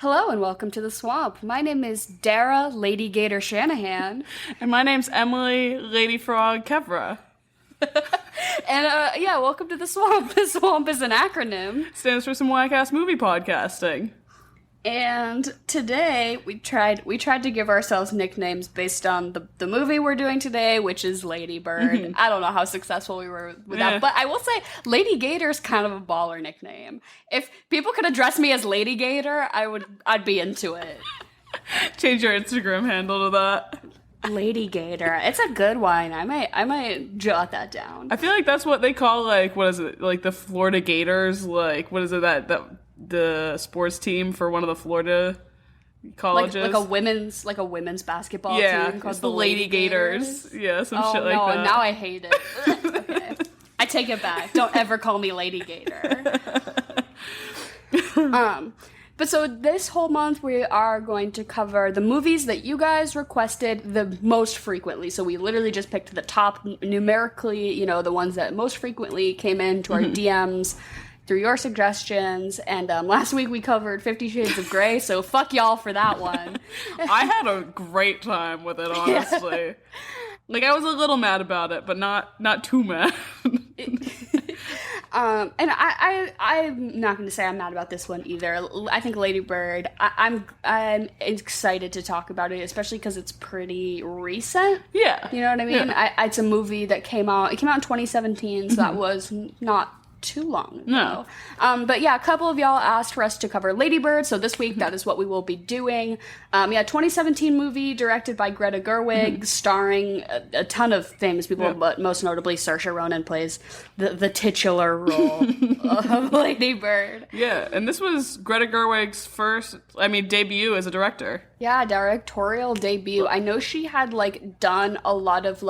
Hello and welcome to the swamp. My name is Dara Lady Gator Shanahan. And my name's Emily Lady Frog Kevra. And welcome to the swamp. The swamp is an acronym. Stands for some whack-ass movie podcasting. And today we tried to give ourselves nicknames based on the movie we're doing today, which is Lady Bird. Mm-hmm. I don't know how successful we were with that, but I will say Lady Gator's kind of a baller nickname. If people could address me as Lady Gator, I'd be into it. Change your Instagram handle to that. Lady Gator. It's a good one. I might jot that down. I feel like that's what they call, like, what is it? Like the Florida Gators, like, what is it that the sports team for one of the Florida colleges? Like a women's basketball team called it's the Lady Gators. Yeah, some shit like that. Oh, no, now I hate it. Okay. I take it back. Don't ever call me Lady Gator. But so this whole month we are going to cover the movies that you guys requested the most frequently. So we literally just picked the top numerically, the ones that most frequently came into our DMs through your suggestions. And last week we covered 50 Shades of Grey, so fuck y'all for that one. I had a great time with it, honestly. Yeah. Like, I was a little mad about it, but not too mad. And I'm not going to say I'm mad about this one either. I think Lady Bird, I'm excited to talk about it, especially because it's pretty recent. Yeah. You know what I mean? Yeah. It's a movie that came out in 2017, so that was not too long ago. No. But yeah, a couple of y'all asked for us to cover Lady Bird, so this week that is what we will be doing. 2017 movie directed by Greta Gerwig, starring a ton of famous people, but most notably Saoirse Ronan plays the titular role of Lady Bird. Yeah, and this was Greta Gerwig's first, debut as a director. Yeah, directorial debut. I know she had, done a lot of,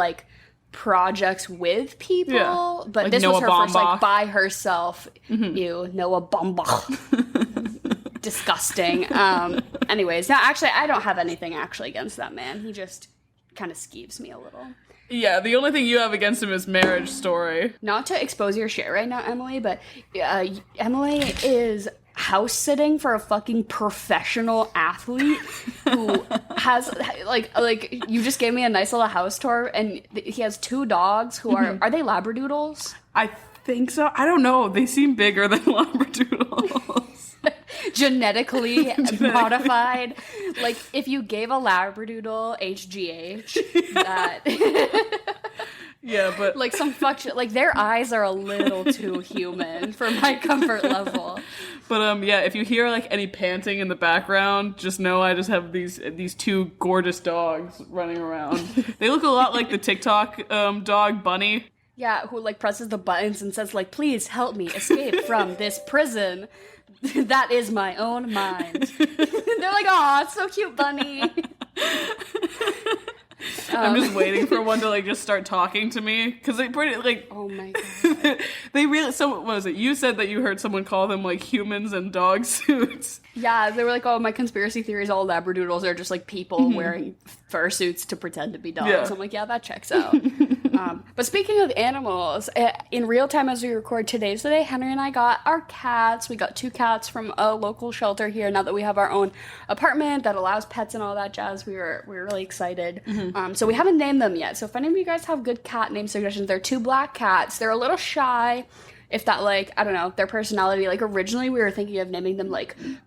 projects with people, but this Noah was her Baumbach. First by herself. Ew, Noah Baumbach. Disgusting. Anyways, now actually I don't have anything against that man. He just kind of skeeves me a little. Yeah, the only thing you have against him is Marriage Story. Not to expose your shit right now, Emily, but Emily is house sitting for a fucking professional athlete who has you just gave me a nice little house tour, and he has two dogs who are they Labradoodles? I think so. I don't know. They seem bigger than Labradoodles. Genetically modified. Like, if you gave a Labradoodle HGH, that... Yeah, but... some fuck shit. Their eyes are a little too human for my comfort level. But, if you hear, any panting in the background, just know I just have these two gorgeous dogs running around. They look a lot like the TikTok dog, Bunny. Yeah, who, presses the buttons and says, please help me escape from this prison. That is my own mind. They're like, aw, it's so cute, Bunny. I'm just waiting for one to just start talking to me, because they pretty oh my god, they really. So what was it? You said that you heard someone call them humans in dog suits. Yeah, they were like, oh, my conspiracy theories, all Labradoodles are just people wearing fursuits to pretend to be dogs. Yeah. I'm like, yeah, that checks out. But speaking of animals, in real time as we record today, Henry and I got our cats. We got two cats from a local shelter here. Now that we have our own apartment that allows pets and all that jazz, we were really excited. So we haven't named them yet. So if any of you guys have good cat name suggestions, they're two black cats. They're a little shy. If that, I don't know, their personality, originally we were thinking of naming them,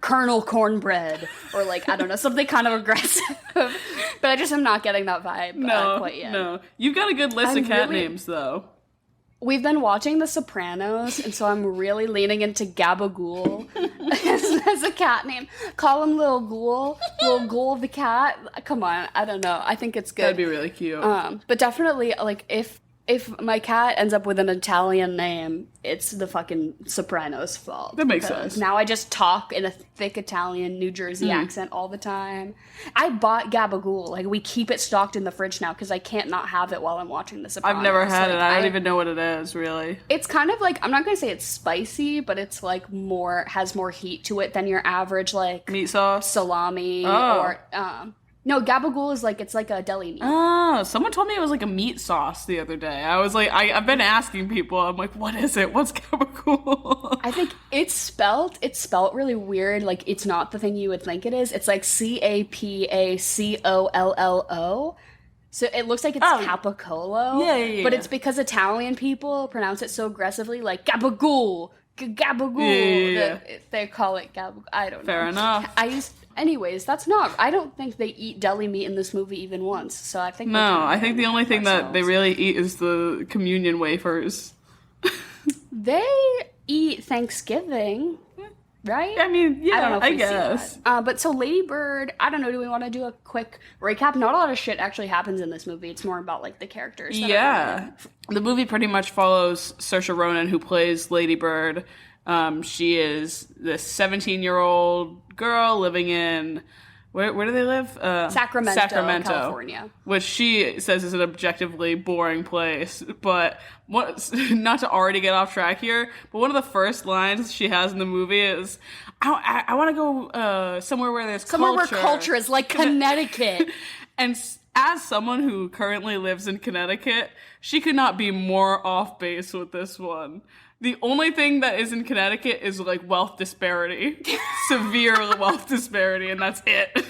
Colonel Cornbread, or, I don't know, something kind of aggressive. But I just am not getting that vibe quite yet. No. You've got a good list of cat names, though. We've been watching The Sopranos, and so I'm really leaning into Gabagool as a cat name. Call him Little Ghoul the cat. Come on, I don't know. I think it's good. That'd be really cute. But definitely, if my cat ends up with an Italian name, it's the fucking Sopranos' fault. That makes sense. Now I just talk in a thick Italian New Jersey accent all the time. I bought Gabagool. We keep it stocked in the fridge now because I can't not have it while I'm watching The Sopranos. I've never had it. I don't even know what it is, really. It's kind of I'm not going to say it's spicy, but it's has more heat to it than your average meat sauce? Salami or... No, Gabagool is it's like a deli meat. Oh, someone told me it was a meat sauce the other day. I was I've been asking people. I'm like, what is it? What's Gabagool? I think It's spelt really weird. Like, it's not the thing you would think it is. It's like Capacollo. So it looks like it's Capicolo. Yeah. But it's because Italian people pronounce it so aggressively, like gabagool. Gabagool. Yeah. They call it gabagool. I don't know. Fair enough. Anyways, I don't think they eat deli meat in this movie even once. So I think I think the only thing that they really eat is the communion wafers. They eat Thanksgiving, right? I mean, yeah, I don't know if I we guess. See that. But so Lady Bird, I don't know, do we want to do a quick recap? Not a lot of shit actually happens in this movie. It's more about, like, the characters. Yeah. The movie pretty much follows Saoirse Ronan, who plays Lady Bird. She is this 17-year-old girl living in... Where do they live? Sacramento, California. Which she says is an objectively boring place. But not to already get off track here, but one of the first lines she has in the movie is, I want to go somewhere where there's somewhere culture. Where culture is like Connecticut. And as someone who currently lives in Connecticut, she could not be more off base with this one. The only thing that is in Connecticut is, like, wealth disparity. Severe wealth disparity, and that's it.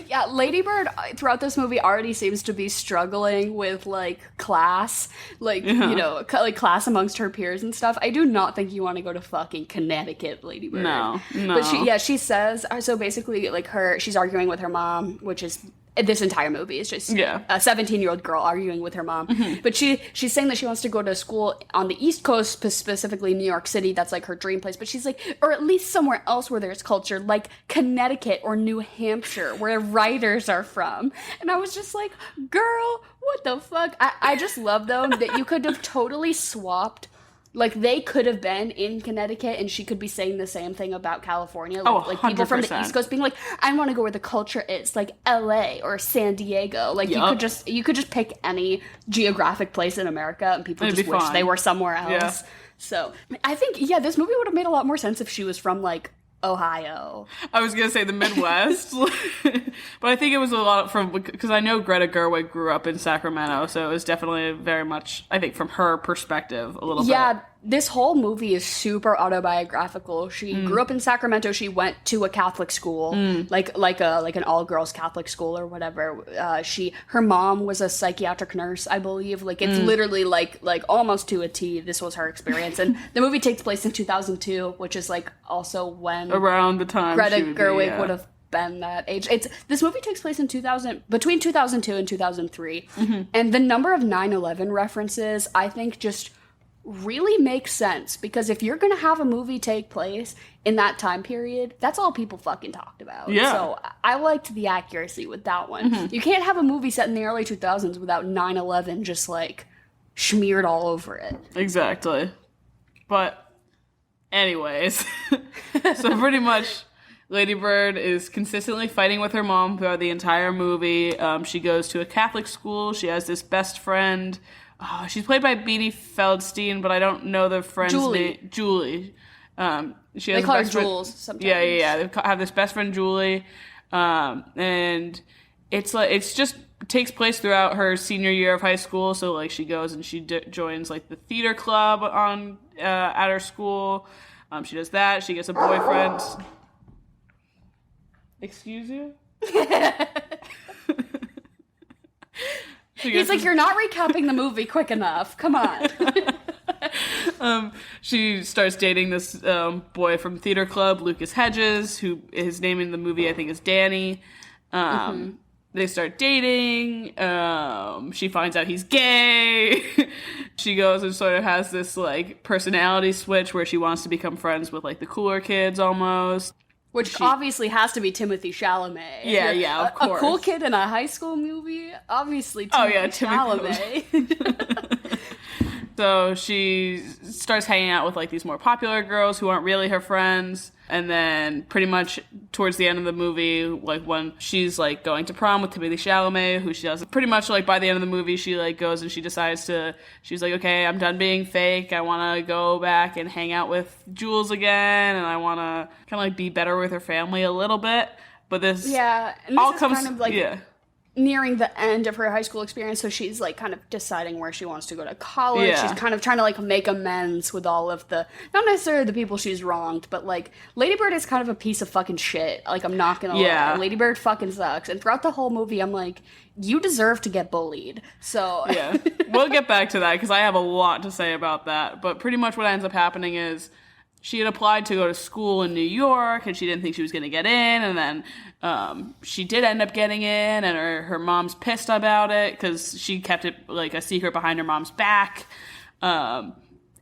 Yeah, Lady Bird, throughout this movie, already seems to be struggling with, like, class. Like, you know, like, class amongst her peers and stuff. I do not think you want to go to fucking Connecticut, Lady Bird. No. But she says, so basically, like, she's arguing with her mom, which is... This entire movie is just a 17-year-old girl arguing with her mom. Mm-hmm. But she's saying that she wants to go to school on the East Coast, specifically New York City. That's, like, her dream place. But she's like, or at least somewhere else where there's culture, like Connecticut or New Hampshire, where writers are from. And I was just like, girl, what the fuck? I just love, though, that you could have totally swapped. Like, they could have been in Connecticut, and she could be saying the same thing about California. Like people from the East Coast being like, I want to go where the culture is, like LA or San Diego. Like, you could just pick any geographic place in America, and people just wish they were somewhere else. Yeah. So, I think, this movie would have made a lot more sense if she was from, like, Ohio. I was gonna say the Midwest, but I think it was a lot from, because I know Greta Gerwig grew up in Sacramento, so it was definitely very much, I think, from her perspective a little bit. Yeah, this whole movie is super autobiographical. She grew up in Sacramento. She went to a Catholic school, like an all-girls Catholic school or whatever. Her mom was a psychiatric nurse, I believe. Like, it's literally like almost to a T. This was her experience, and the movie takes place in 2002, which is, like, also when around the time Greta Gerwig would have been that age. This movie takes place in between 2002 and 2003, and the number of 9/11 references, I think, just really makes sense, because if you're gonna have a movie take place in that time period, that's all people fucking talked about. Yeah. So I liked the accuracy with that one. You can't have a movie set in the early 2000s without 9/11 just, like, smeared all over it. Exactly. But anyways, so pretty much Lady Bird is consistently fighting with her mom throughout the entire movie. She goes to a Catholic school. She has this best friend. She's played by Beanie Feldstein, but I don't know the friend's name. Julie. She has they call her Jules sometimes. Yeah. They have this best friend, Julie. And it's just takes place throughout her senior year of high school. So, like, she goes and she joins, like, the theater club at her school. She does that. She gets a boyfriend. Excuse you? He's like, you're not recapping the movie quick enough. Come on. She starts dating this boy from theater club, Lucas Hedges, who his name in the movie I think is Danny. They start dating. She finds out he's gay. She goes and sort of has this, like, personality switch where she wants to become friends with, like, the cooler kids almost. Which obviously has to be Timothee Chalamet. Yeah, of course. A cool kid in a high school movie? Obviously Chalamet. So she starts hanging out with, like, these more popular girls who aren't really her friends. And then pretty much towards the end of the movie, like, when she's, like, going to prom with Timothee Chalamet, who she does pretty much, like, by the end of the movie, she, like, goes and she decides she's like, okay, I'm done being fake. I want to go back and hang out with Jules again. And I want to kind of, like, be better with her family a little bit. But this all comes, kind of, like, nearing the end of her high school experience, so she's, like, kind of deciding where she wants to go to college. Yeah. She's kind of trying to, like, make amends with all of the, not necessarily the people she's wronged, but, like, Lady Bird is kind of a piece of fucking shit. Like, I'm not gonna lie. Lady Bird fucking sucks. And throughout the whole movie, I'm like, you deserve to get bullied. So... Yeah. We'll get back to that, because I have a lot to say about that. But pretty much what ends up happening is she had applied to go to school in New York, and she didn't think she was going to get in, and then she did end up getting in, and her mom's pissed about it, because she kept it, like, a secret behind her mom's back. And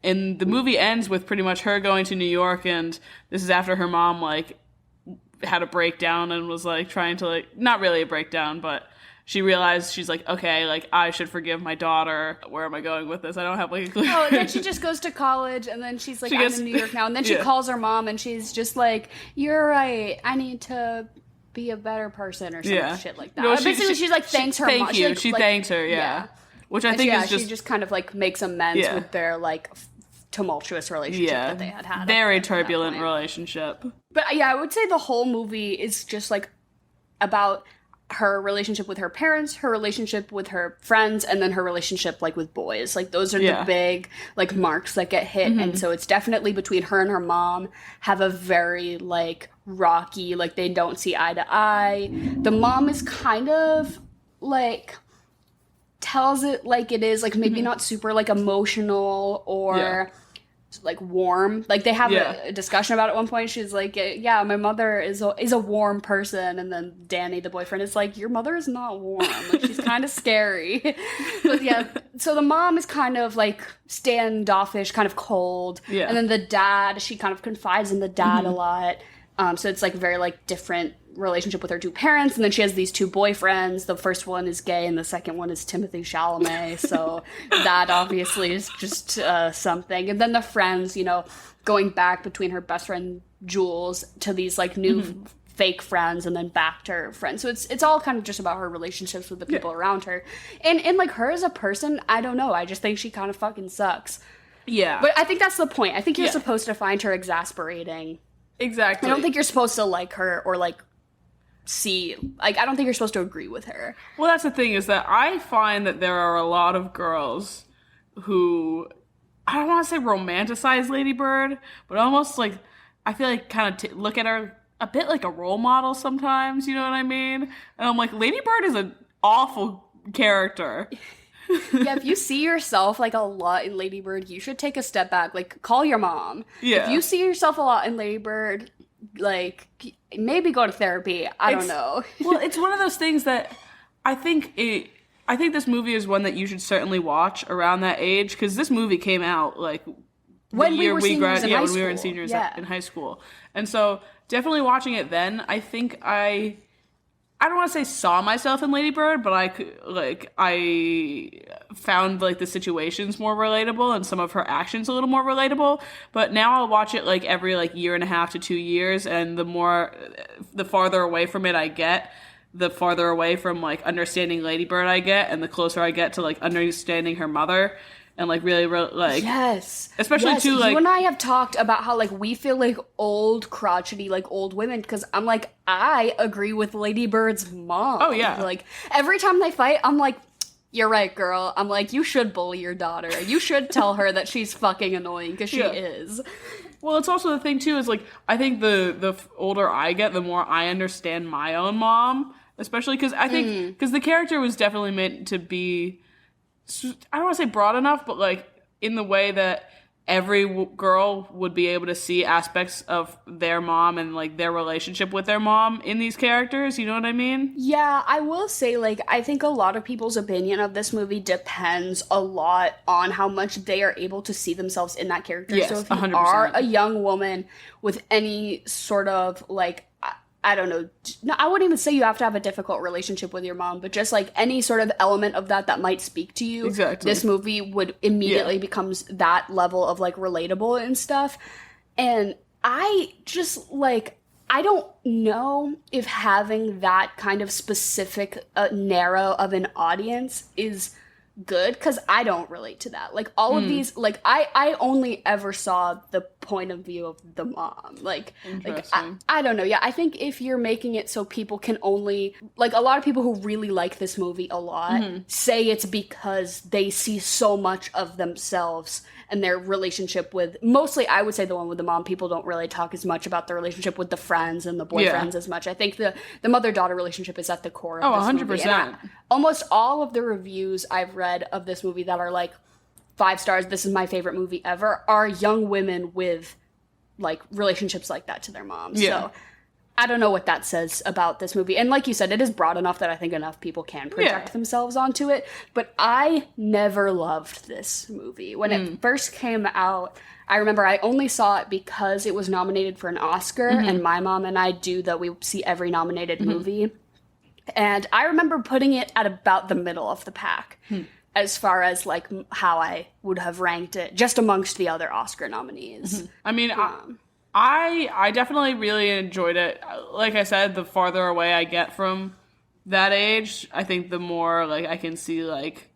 the movie ends with pretty much her going to New York, and this is after her mom, like, had a breakdown and was, like, trying to, like, not really a breakdown, but she realized, she's like, okay, like, I should forgive my daughter. Where am I going with this? I don't have, like, a clue. Oh, and then she just goes to college, and then she's like, I'm in New York now. And then she calls her mom, and she's just like, you're right, I need to be a better person or some shit like that. No, basically, she's like, thanks her mom. She thanks her, yeah. Which I think is just... she just kind of, like, makes amends with their, like, tumultuous relationship that they had. Very turbulent relationship. But, yeah, I would say the whole movie is just, like, about... her relationship with her parents, her relationship with her friends, and then her relationship, like, with boys. Like, those are the big, like, marks that get hit. And so it's definitely between her and her mom have a very, like, rocky, like, they don't see eye to eye. The mom is kind of, like, tells it like it is, like, maybe not super, like, emotional or... like warm, like they have a discussion about it at one point. She's like, yeah, my mother is a warm person, and then Danny, the boyfriend, is like, your mother is not warm, like, she's kind of scary. But yeah, so the mom is kind of like standoffish, kind of cold, and then the dad, she kind of confides in the dad a lot. So it's like very like different relationship with her two parents, and then she has these two boyfriends. The first one is gay, and the second one is Timothee Chalamet. So that obviously is just something. And then the friends, you know, going back between her best friend Jules to these like new fake friends, and then back to her friends. So it's all kind of just about her relationships with the people around her. And like her as a person, I don't know. I just think she kind of fucking sucks. Yeah. But I think that's the point. I think you're supposed to find her exasperating. Exactly. I don't think you're supposed to like her or like see, like, I don't think you're supposed to agree with her. Well, that's the thing, is that I find that there are a lot of girls who, I don't want to say romanticize Lady Bird, but almost like, I feel like kind of look at her a bit like a role model sometimes, you know what I mean? And I'm like, Lady Bird is an awful character. Yeah, if you see yourself like a lot in Lady Bird, you should take a step back. Like, call your mom. Yeah. If you see yourself a lot in Lady Bird, like, maybe go to therapy. I don't know. Well, it's one of those things that I think this movie is one that you should certainly watch around that age, because this movie came out like when we were in seniors in high school, and so definitely watching it then, I think I don't want to say saw myself in Lady Bird, but I found like the situations more relatable and some of her actions a little more relatable. But now I'll watch it like every like year and a half to 2 years, and the farther away from it I get, the farther away from like understanding Lady Bird I get, and the closer I get to like understanding her mother. And, like, really, like... Yes. Especially, too, like... You and I have talked about how, like, we feel like old, crotchety, like, old women. Because I'm like, I agree with Lady Bird's mom. Oh, yeah. Like, every time they fight, I'm like, you're right, girl. I'm like, you should bully your daughter. You should tell her that she's fucking annoying, because she is. Well, it's also the thing, too, is, like, I think the older I get, the more I understand my own mom. Especially because I think... Because the character was definitely meant to be... I don't want to say broad enough, but like in the way that every girl would be able to see aspects of their mom and like their relationship with their mom in these characters. You know what I mean? Yeah, I will say, like, I think a lot of people's opinion of this movie depends a lot on how much they are able to see themselves in that character. Yes, so if you 100%. are a young woman with any sort of like, I don't know, no, I wouldn't even say you have to have a difficult relationship with your mom, but just like any sort of element of that might speak to you. Exactly. This movie would immediately becomes that level of like relatable and stuff. And I just like, I don't know if having that kind of specific narrow of an audience is good, because I don't relate to that. Like, all of these, like, I only ever saw the point of view of the mom. Like I don't know. Yeah, I think if you're making it so people can only, like, a lot of people who really like this movie a lot say it's because they see so much of themselves and their relationship with, mostly I would say the one with the mom. People don't really talk as much about the relationship with the friends and the boyfriends as much. I think the mother-daughter relationship is at the core of this 100%. movie. And almost all of the reviews I've read of this movie that are like 5 stars, this is my favorite movie ever, are young women with like relationships like that to their moms. So I don't know what that says about this movie. And like you said, it is broad enough that I think enough people can project themselves onto it. But I never loved this movie. When it first came out, I remember I only saw it because it was nominated for an Oscar, and my mom and I do that. We see every nominated movie. And I remember putting it at about the middle of the pack as far as like how I would have ranked it just amongst the other Oscar nominees. I mean, I definitely really enjoyed it. Like I said, the farther away I get from that age, I think the more like I can see like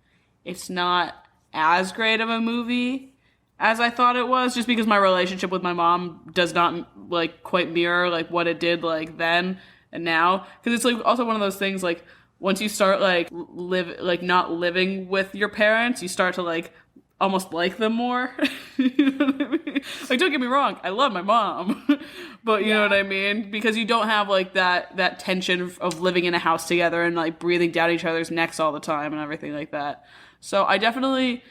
it's not as great of a movie as I thought it was, just because my relationship with my mom does not like quite mirror like what it did like then and now. Because it's like also one of those things like once you start like not living with your parents, you start to like almost like them more. You know what I mean? Like, don't get me wrong, I love my mom, but you know what I mean? Because you don't have like that tension of living in a house together and like breathing down each other's necks all the time and everything like that. So I definitely,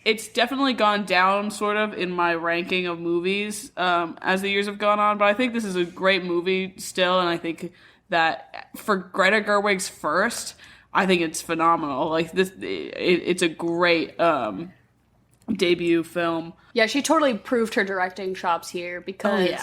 it's definitely gone down sort of in my ranking of movies as the years have gone on, but I think this is a great movie still, and I think that for Greta Gerwig's first, I think it's phenomenal. Like this, it's a great debut film. Yeah, she totally proved her directing chops here because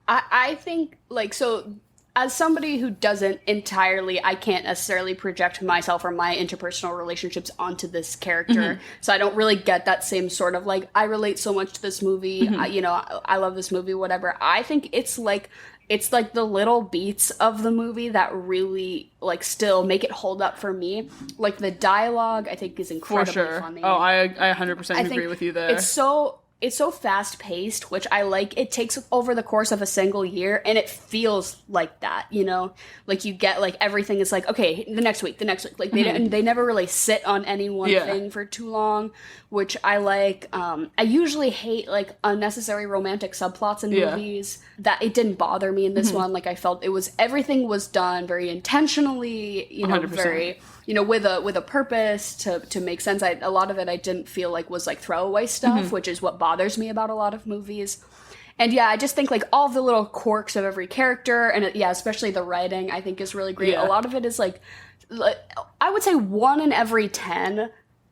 I think like, so as somebody who doesn't entirely, I can't necessarily project myself or my interpersonal relationships onto this character. So I don't really get that same sort of like, I relate so much to this movie. I love this movie, whatever. I think it's like the little beats of the movie that really, like, still make it hold up for me. Like, the dialogue, I think, is incredibly funny. Oh, I 100% agree with you there. It's so fast-paced, which I like. It takes over the course of a single year, and it feels like that, you know? Like, you get, like, everything is like, okay, the next week. Like, they never really sit on any one thing for too long, which I like. I usually hate, like, unnecessary romantic subplots in movies. That it didn't bother me in this one. Like, I felt everything was done very intentionally, you know, 100%. Very, you know, with a purpose to make sense. A lot of it I didn't feel like was like throwaway stuff, which is what bothers me about a lot of movies. And yeah, I just think like all the little quirks of every character, and especially the writing, I think is really great. A lot of it is like I would say 1 in every 10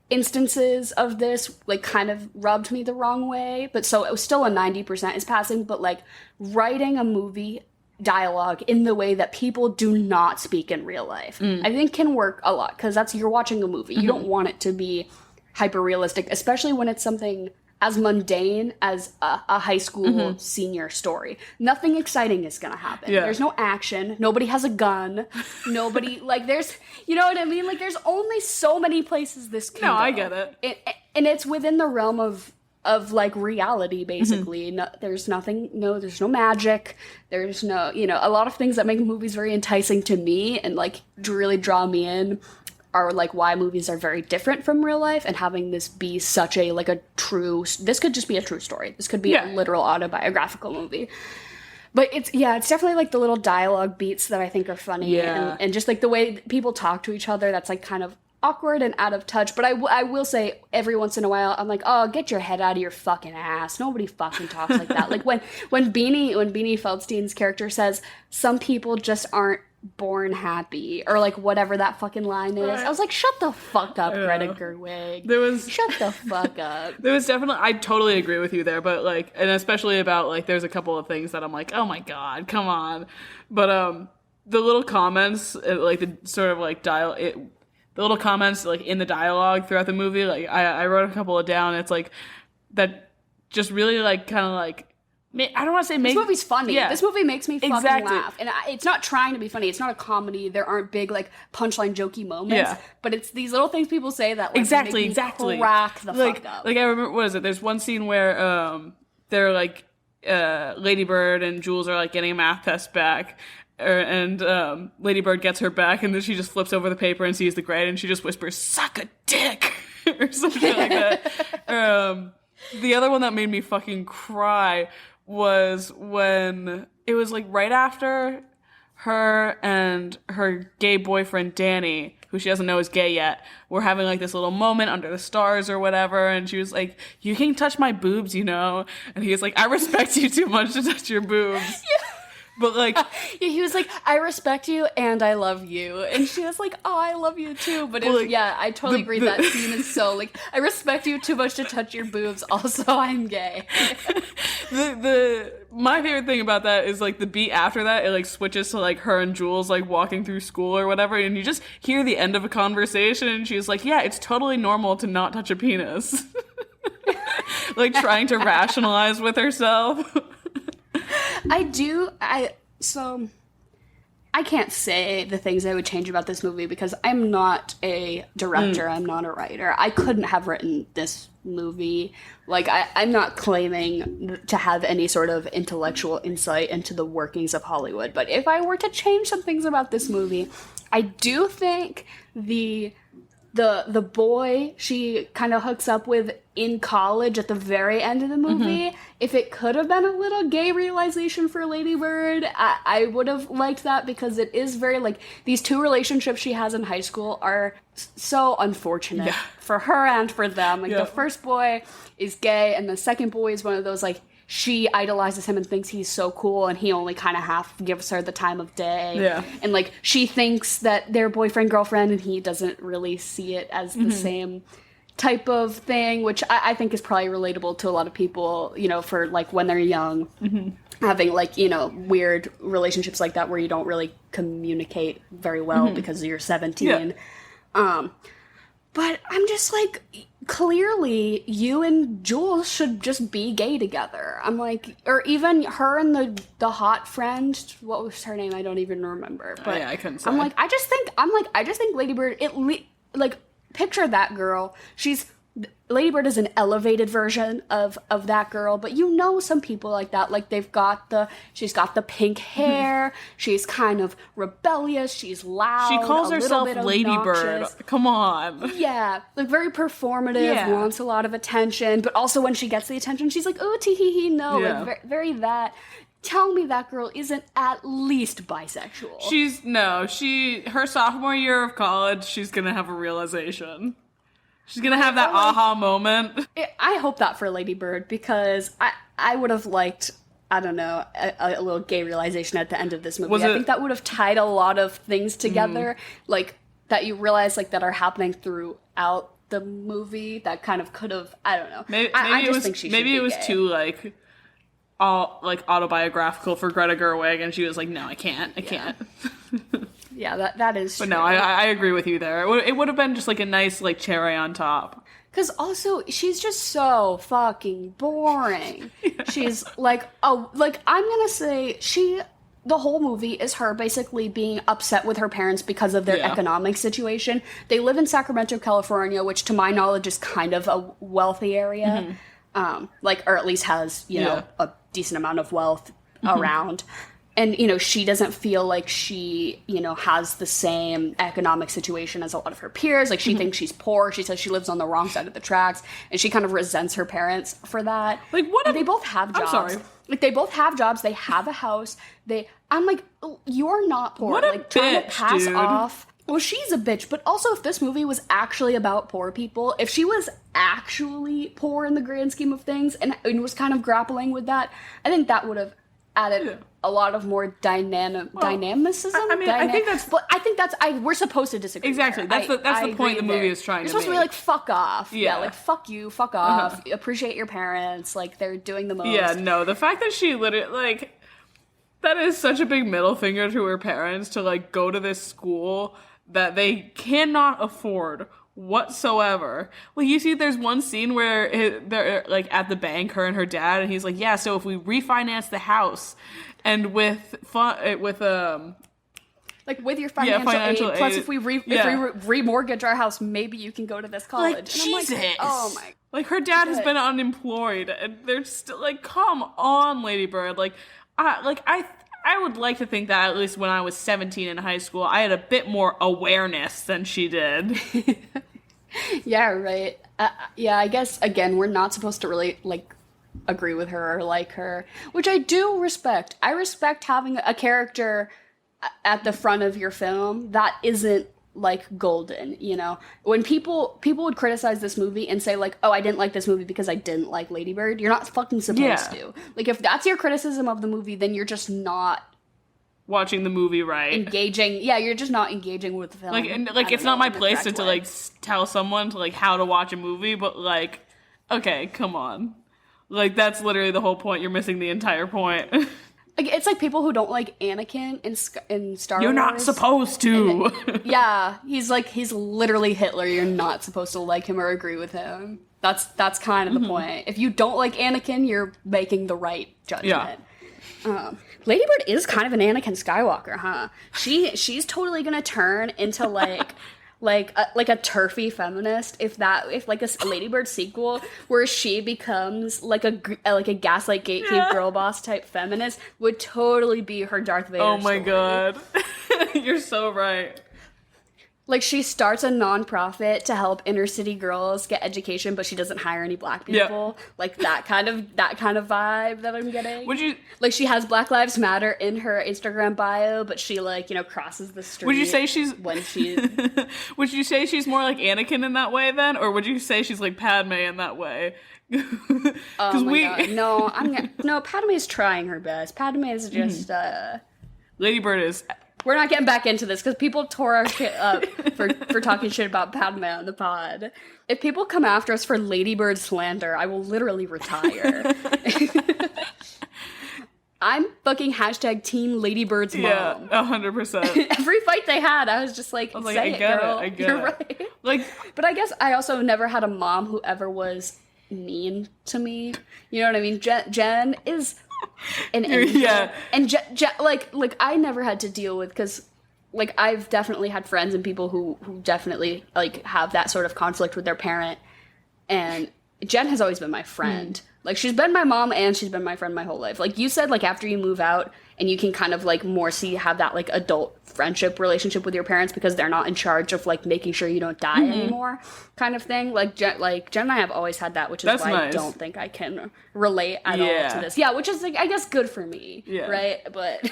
instances of this like kind of rubbed me the wrong way, but so it was still a 90% is passing. But like writing a movie dialogue in the way that people do not speak in real life, I think can work a lot, because you're watching a movie. You don't want it to be hyper realistic, especially when it's something as mundane as a high school senior story. Nothing exciting is gonna happen. There's no action. Nobody has a gun. Nobody, like, there's, you know what I mean? Like, there's only so many places this can go. I get it. And it's within the realm of like reality, basically. There's no magic. There's no, you know, a lot of things that make movies very enticing to me and like really draw me in are like why movies are very different from real life, and having this be such a like a true, this could just be a true story. This could be a literal autobiographical movie. But it's definitely like the little dialogue beats that I think are funny, and just like the way people talk to each other that's like kind of awkward and out of touch. But I will say every once in a while I'm like, oh, get your head out of your fucking ass. Nobody fucking talks like that. Like when Beanie Feldstein's character says some people just aren't born happy, or like whatever that fucking line is. I was like, shut the fuck up, Greta Gerwig. Shut the fuck up. There was definitely, I totally agree with you there, but like, and especially about like, there's a couple of things that I'm like, oh my god, come on. But the little comments, like the sort of like the little comments like in the dialogue throughout the movie, like I wrote a couple of down. It's like that just really like kind of like I don't want to say this movie's funny. Yeah. This movie makes me fucking laugh. And it's not trying to be funny. It's not a comedy. There aren't big, like, punchline jokey moments. Yeah. But it's these little things people say that, like, exactly. crack the fuck up. Like, I remember, what is it? There's one scene where they're, like, Lady Bird and Jules are, like, getting a math test back. And Lady Bird gets her back, and then she just flips over the paper and sees the grade, and she just whispers, "Suck a dick!" or something like that. The other one that made me fucking cry was when it was like right after her and her gay boyfriend Danny, who she doesn't know is gay yet, were having like this little moment under the stars or whatever, and she was like, "You can touch my boobs, you know," and he was like, "I respect you too much to touch your boobs." Yeah. But, like... he was like, "I respect you and I love you." And she was like, "Oh, I love you too." But like, yeah, I totally agree. That scene is so, like, "I respect you too much to touch your boobs. Also, I'm gay." My favorite thing about that is, like, the beat after that, it, like, switches to, like, her and Jules, like, walking through school or whatever, and you just hear the end of a conversation, and she's like, "Yeah, it's totally normal to not touch a penis." Like, trying to rationalize with herself. I can't say the things I would change about this movie because I'm not a director, I'm not a writer. I couldn't have written this movie. Like, I'm not claiming to have any sort of intellectual insight into the workings of Hollywood, but if I were to change some things about this movie, I do think the boy she kind of hooks up with in college at the very end of the movie, if it could have been a little gay realization for Lady Bird, I would have liked that, because it is very, like, these two relationships she has in high school are so unfortunate for her and for them. Like, the first boy is gay, and the second boy is one of those, like, she idolizes him and thinks he's so cool, and he only kind of half gives her the time of day. Yeah. And, like, she thinks that they're boyfriend-girlfriend, and he doesn't really see it as the same type of thing, which I think is probably relatable to a lot of people, you know, for, like, when they're young, having, like, you know, weird relationships like that where you don't really communicate very well because you're 17. Yeah. But I'm just like, clearly, you and Jules should just be gay together. I'm like, or even her and the hot friend, what was her name? I don't even remember. But yeah, I couldn't say. I just think Lady Bird, picture that girl. Lady Bird is an elevated version of that girl, but you know some people like that, like she's got the pink hair, she's kind of rebellious, she's loud, she calls herself Lady Bird. Come on. Yeah, like very performative, wants a lot of attention, but also when she gets the attention, she's like, "Oh, tee-hee-hee, no," like very that. Tell me that girl isn't at least bisexual. Her sophomore year of college, she's gonna have a realization. She's gonna have that aha moment. I hope that for Lady Bird, because I would have liked, I don't know, a little gay realization at the end of this movie. I think that would have tied a lot of things together, like, that you realize, like, that are happening throughout the movie that kind of could have, I don't know. Maybe it was too, like, all, like, autobiographical for Greta Gerwig, and she was like, "No, I can't. Yeah, that is true. But no, I agree with you there. It would have been just, like, a nice, like, cherry on top. Because also, she's just so fucking boring. She's like, I'm gonna say, the whole movie is her basically being upset with her parents because of their economic situation. They live in Sacramento, California, which to my knowledge is kind of a wealthy area. Or at least has, you know, a decent amount of wealth around. And, you know, she doesn't feel like she, you know, has the same economic situation as a lot of her peers. Like, she thinks she's poor. She says she lives on the wrong side of the tracks. And she kind of resents her parents for that. Like, they both have jobs. I'm sorry. Like, they both have jobs. They have a house. I'm like, you're not poor. What a like, trying bitch, to pass dude. off. Well, she's a bitch. But also, if this movie was actually about poor people, if she was actually poor in the grand scheme of things and was kind of grappling with that, I think that would have added a lot of more dynamicism. I think that's... But I think that's... we're supposed to disagree. Exactly. That's the point the movie is trying to make. You're supposed to be like, fuck off. Yeah, like, fuck you, fuck off. Appreciate your parents. Like, they're doing the most. Yeah, no. The fact that she literally... Like, that is such a big middle finger to her parents to, like, go to this school that they cannot afford whatsoever. Like, you see, there's one scene where they're like at the bank, her and her dad, and he's like, yeah, so if we refinance the house, and with like with your financial aid, plus if we remortgage our house, maybe you can go to this college. Like, Jesus. Like, oh my. Like, her dad has been unemployed, and they're still like, come on, Lady Bird. Like, I would like to think that at least when I was 17 in high school, I had a bit more awareness than she did. Yeah, right. Yeah, I guess, again, we're not supposed to really, like, agree with her or like her, which I do respect. I respect having a character at the front of your film that isn't, like, golden, you know? When people would criticize this movie and say, like, oh, I didn't like this movie because I didn't like Lady Bird, you're not fucking supposed to. Like, if that's your criticism of the movie, then you're just not watching the movie right. Engaging. Yeah, you're just not engaging with the film. Like, and, like, it's not my place to like, tell someone to, like, how to watch a movie, but, like, okay, come on. Like, that's literally the whole point. You're missing the entire point. Like, it's like people who don't like Anakin in Star Wars. You're not supposed to. Yeah, he's literally Hitler. You're not supposed to like him or agree with him. That's kind of the point. If you don't like Anakin, you're making the right judgment. Yeah. Lady Bird is kind of an Anakin Skywalker, huh? She's totally gonna turn into like a turfy feminist if like a Lady Bird sequel where she becomes like a gaslight gatekeep girl boss type feminist would totally be her Darth Vader. Oh my god, you're so right. Like, she starts a nonprofit to help inner city girls get education, but she doesn't hire any black people. Yep. Like, that kind of vibe that I'm getting. Like, she has Black Lives Matter in her Instagram bio, but she, like, you know, crosses the street. Would you say she's Would you say she's more like Anakin in that way then, or would you say she's like Padme in that way? Oh my god, no, Padme is trying her best. Padme is just Lady Bird is. We're not getting back into this because people tore our shit up for talking shit about Padme on the pod. If people come after us for Lady Bird slander, I will literally retire. I'm fucking hashtag Team Lady Bird's mom. Yeah, 100%. Every fight they had, I was just like, say it, girl. I get You're it. right. Like, but I guess I also never had a mom who ever was mean to me. You know what I mean? Jen is an angel. Yeah. And like I never had to deal with, because like I've definitely had friends and people who definitely like have that sort of conflict with their parent, and Jen has always been my friend. Like, she's been my mom and she's been my friend my whole life. Like you said, like after you move out and you can kind of like more have that like adult friendship relationship with your parents because they're not in charge of like making sure you don't die anymore, kind of thing. Like Jen and I have always had that, which is why nice. I don't think I can relate at all to this. Yeah, which is like, I guess, good for me, right? But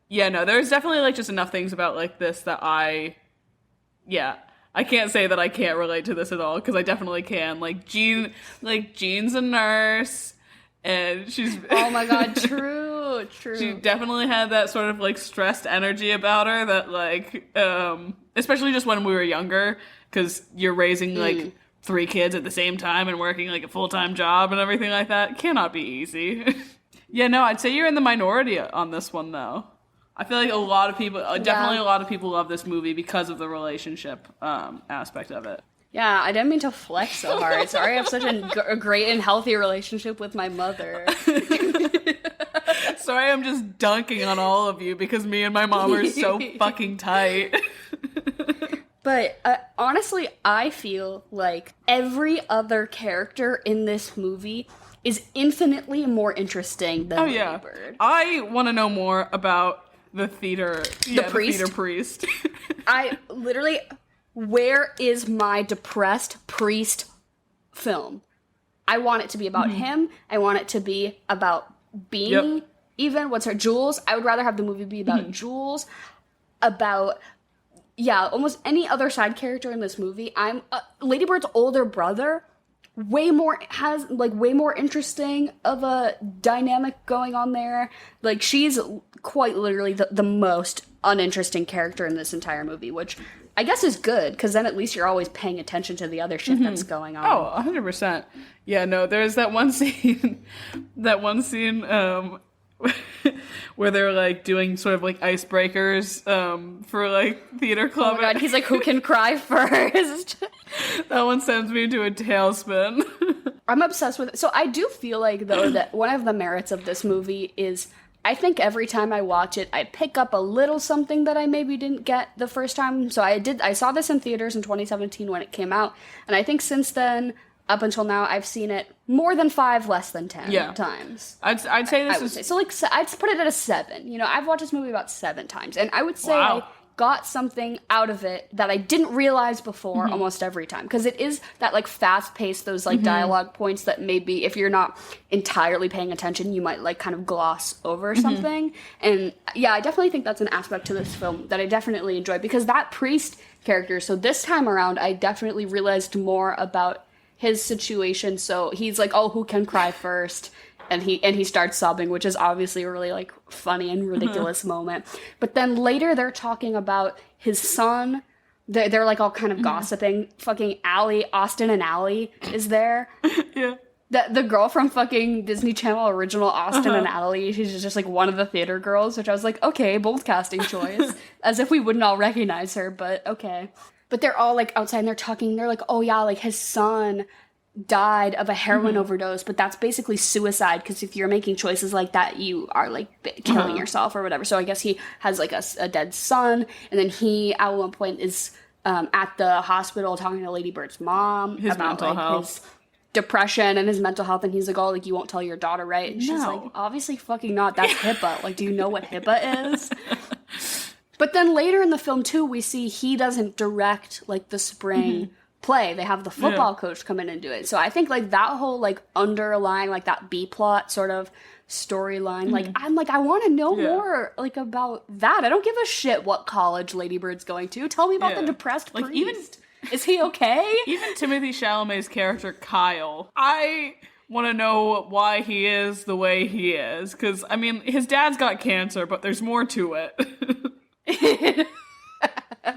yeah, no, there's definitely like just enough things about like this that I can't say that I can't relate to this at all, because I definitely can. Like Jean's a nurse, and she's oh my god, true. She definitely had that sort of like stressed energy about her that like, especially just when we were younger, because you're raising like 3 kids at the same time and working like a full-time job and everything like that. Cannot be easy. Yeah, no, I'd say you're in the minority on this one though. I feel like a lot of people love this movie because of the relationship aspect of it. Yeah, I didn't mean to flex so hard. Sorry, I have such a great and healthy relationship with my mother. Sorry, I'm just dunking on all of you because me and my mom are so fucking tight. But honestly, I feel like every other character in this movie is infinitely more interesting than Lady Bird. I want to know more about the theater priest. I literally, where is my depressed priest film? I want it to be about him. I want it to be about Beanie. Even, what's her, Jules? I would rather have the movie be about Jules, about, almost any other side character in this movie. Lady Bird's older brother, way more interesting of a dynamic going on there. Like, she's quite literally the most uninteresting character in this entire movie, which I guess is good, because then at least you're always paying attention to the other shit that's going on. Oh, 100%. Yeah, no, there's that one scene, where they're like doing sort of like icebreakers for like theater club. Oh my god, he's like, who can cry first? That one sends me into a tailspin. I'm obsessed with it. So I do feel like, though, that one of the merits of this movie is I think every time I watch it, I pick up a little something that I maybe didn't get the first time. So I saw this in theaters in 2017 when it came out, and I think since then, up until now, I've seen it more than 5, less than 10 times. I'd say this is... Say. So, like, I'd put it at a 7. You know, I've watched this movie about 7 times, and I would say Wow. I got something out of it that I didn't realize before almost every time. Because it is that, like, fast-paced, those, like, dialogue points that maybe, if you're not entirely paying attention, you might, like, kind of gloss over something. And, yeah, I definitely think that's an aspect to this film that I definitely enjoy. Because that priest character, so this time around, I definitely realized more about his situation. So he's like, oh, who can cry first? And he starts sobbing, which is obviously a really, like, funny and ridiculous moment. But then later they're talking about his son. They're like, all kind of gossiping. Fucking Austin and Allie is there. Yeah. The girl from fucking Disney Channel original Austin and Allie, she's just, like, one of the theater girls, which I was like, okay, bold casting choice. As if we wouldn't all recognize her, but okay. But they're all, like, outside and they're talking. They're like, oh, yeah, like, his son died of a heroin overdose, but that's basically suicide, because if you're making choices like that, you are, like, killing yourself or whatever. So I guess he has, like, a dead son, and then he, at one point, is at the hospital talking to Lady Bird's mom His about, mental like, health. his depression and his mental health, and he's like, oh, like, you won't tell your daughter, right? And she's like, obviously fucking not. That's HIPAA. Like, do you know what HIPAA is? But then later in the film, too, we see he doesn't direct, like, the spring play. They have the football coach come in and do it. So I think, like, that whole, like, underlying, like, that B-plot sort of storyline, like, I'm like, I want to know more, like, about that. I don't give a shit what college Lady Bird's going to. Tell me about the depressed priest. Like, even... Is he okay? Even Timothee Chalamet's character, Kyle, I want to know why he is the way he is. Because, I mean, his dad's got cancer, but there's more to it.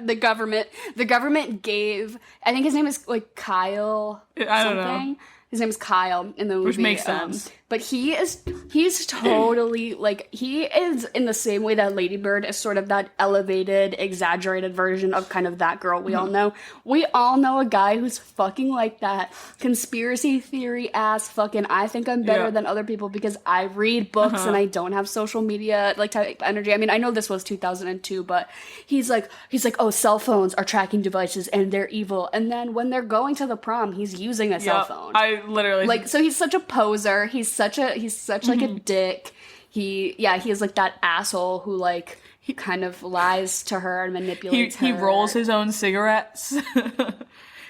The government gave, I think his name is, like, Kyle I don't know. His name is Kyle in the movie. Which makes sense. But he's totally, like, he is in the same way that Lady Bird is sort of that elevated, exaggerated version of kind of that girl we all know. We all know a guy who's fucking like that conspiracy theory ass fucking, I think I'm better than other people because I read books and I don't have social media, like, type energy. I mean, I know this was 2002, but he's like, oh, cell phones are tracking devices and they're evil. And then when they're going to the prom, he's using a cell phone. I literally... Like, so he's such a poser. He's such like a dick. He is like that asshole who, like, he kind of lies to her and manipulates her. He rolls his own cigarettes.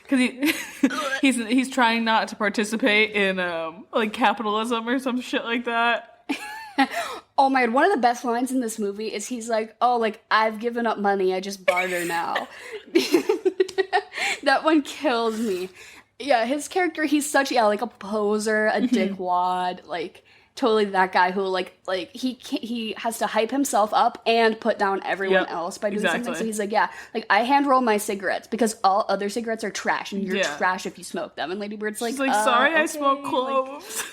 Because he's trying not to participate in, like, capitalism or some shit like that. Oh my god, one of the best lines in this movie is he's like, oh, like, I've given up money, I just barter now. That one kills me. Yeah, his character, he's such, like, a poser, a dickwad, like, totally that guy who, like he has to hype himself up and put down everyone else by doing something. So he's like, yeah, like, I hand roll my cigarettes because all other cigarettes are trash, and you're trash if you smoke them. And Lady Bird's like, she's like, sorry, okay, I smoke cloves.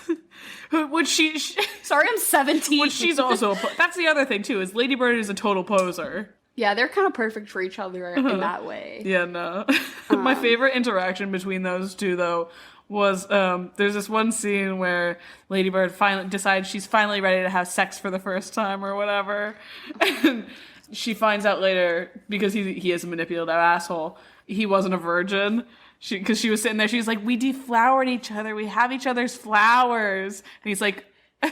Like, which she sorry, I'm 17. Which she's also that's the other thing, too, is Lady Bird is a total poser. Yeah, they're kind of perfect for each other in that way. Yeah, no. My favorite interaction between those two, though, was there's this one scene where Lady Bird finally decides she's finally ready to have sex for the first time or whatever. And she finds out later, because he is a manipulative asshole, he wasn't a virgin. Because she was sitting there, she's like, we deflowered each other, we have each other's flowers. And he's like...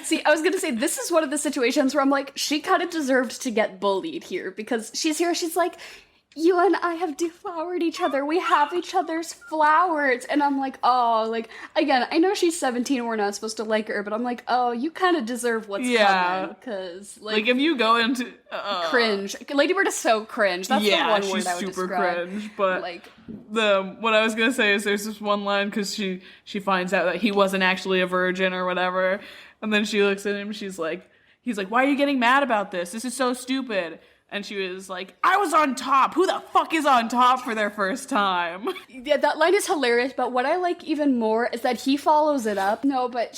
See, I was going to say, this is one of the situations where I'm like, she kind of deserved to get bullied here, because she's here, she's like, you and I have deflowered each other, we have each other's flowers, and I'm like, oh, like, again, I know she's 17 and we're not supposed to like her, but I'm like, oh, you kind of deserve what's coming, because, like, if you go into... cringe. Lady Bird is so cringe, that's the one word I would describe. She's super cringe, but... Like... what I was gonna say is there's this one line, because she finds out that he wasn't actually a virgin or whatever, and then she looks at him, he's like, why are you getting mad about this? This is so stupid. and she was like, I was on top. Who the fuck is on top for their first time? Yeah, that line is hilarious, but what I like even more is that he follows it up. No, but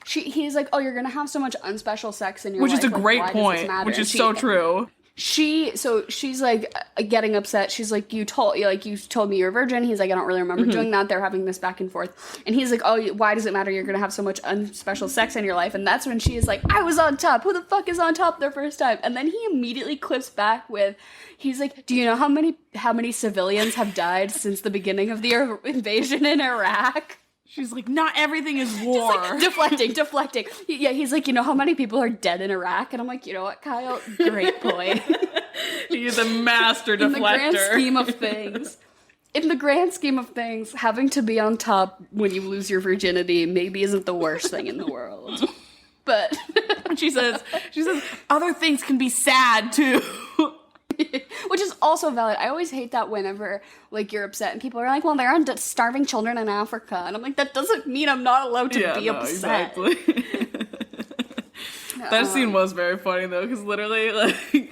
he's like, oh, you're gonna have so much unspecial sex in your life. Which is a great point, which is so true. She's like getting upset. She's like, you told me you're a virgin. He's like, I don't really remember doing that. They're having this back and forth. And he's like, oh, why does it matter? You're going to have so much unspecial sex in your life. And that's when she is like, I was on top. Who the fuck is on top their first time? And then he immediately clips back with, he's like, do you know how many civilians have died since the beginning of the invasion in Iraq? She's like, not everything is war. Just like, deflecting. Yeah, he's like, you know how many people are dead in Iraq? And I'm like, you know what, Kyle? Great point. He's a master deflector. In the grand scheme of things, having to be on top when you lose your virginity maybe isn't the worst thing in the world. But she says, other things can be sad too. Which is also valid. I always hate that whenever, like, you're upset and people are like, well, there are starving children in Africa. And I'm like, that doesn't mean I'm not allowed to be upset. Exactly. That scene was very funny, though, because literally, like,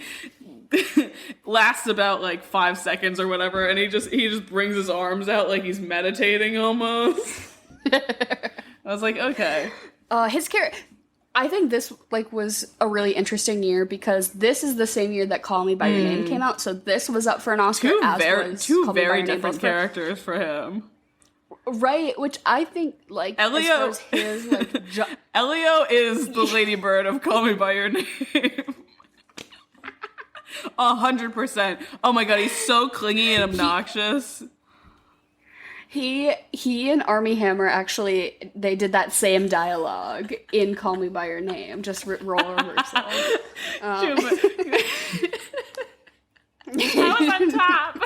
lasts about, like, 5 seconds or whatever, and he just brings his arms out like he's meditating almost. I was like, okay. His character... I think this, like, was a really interesting year because this is the same year that Call Me By Your Name came out, so this was up for an Oscar two very different characters for him. Right, which I think, like, Elio, as far as his, like... Elio is the Lady Bird of Call Me By Your Name. 100%. Oh my god, he's so clingy and obnoxious. He and Armie Hammer actually, they did that same dialogue in Call Me By Your Name, just role reversal. I was on top.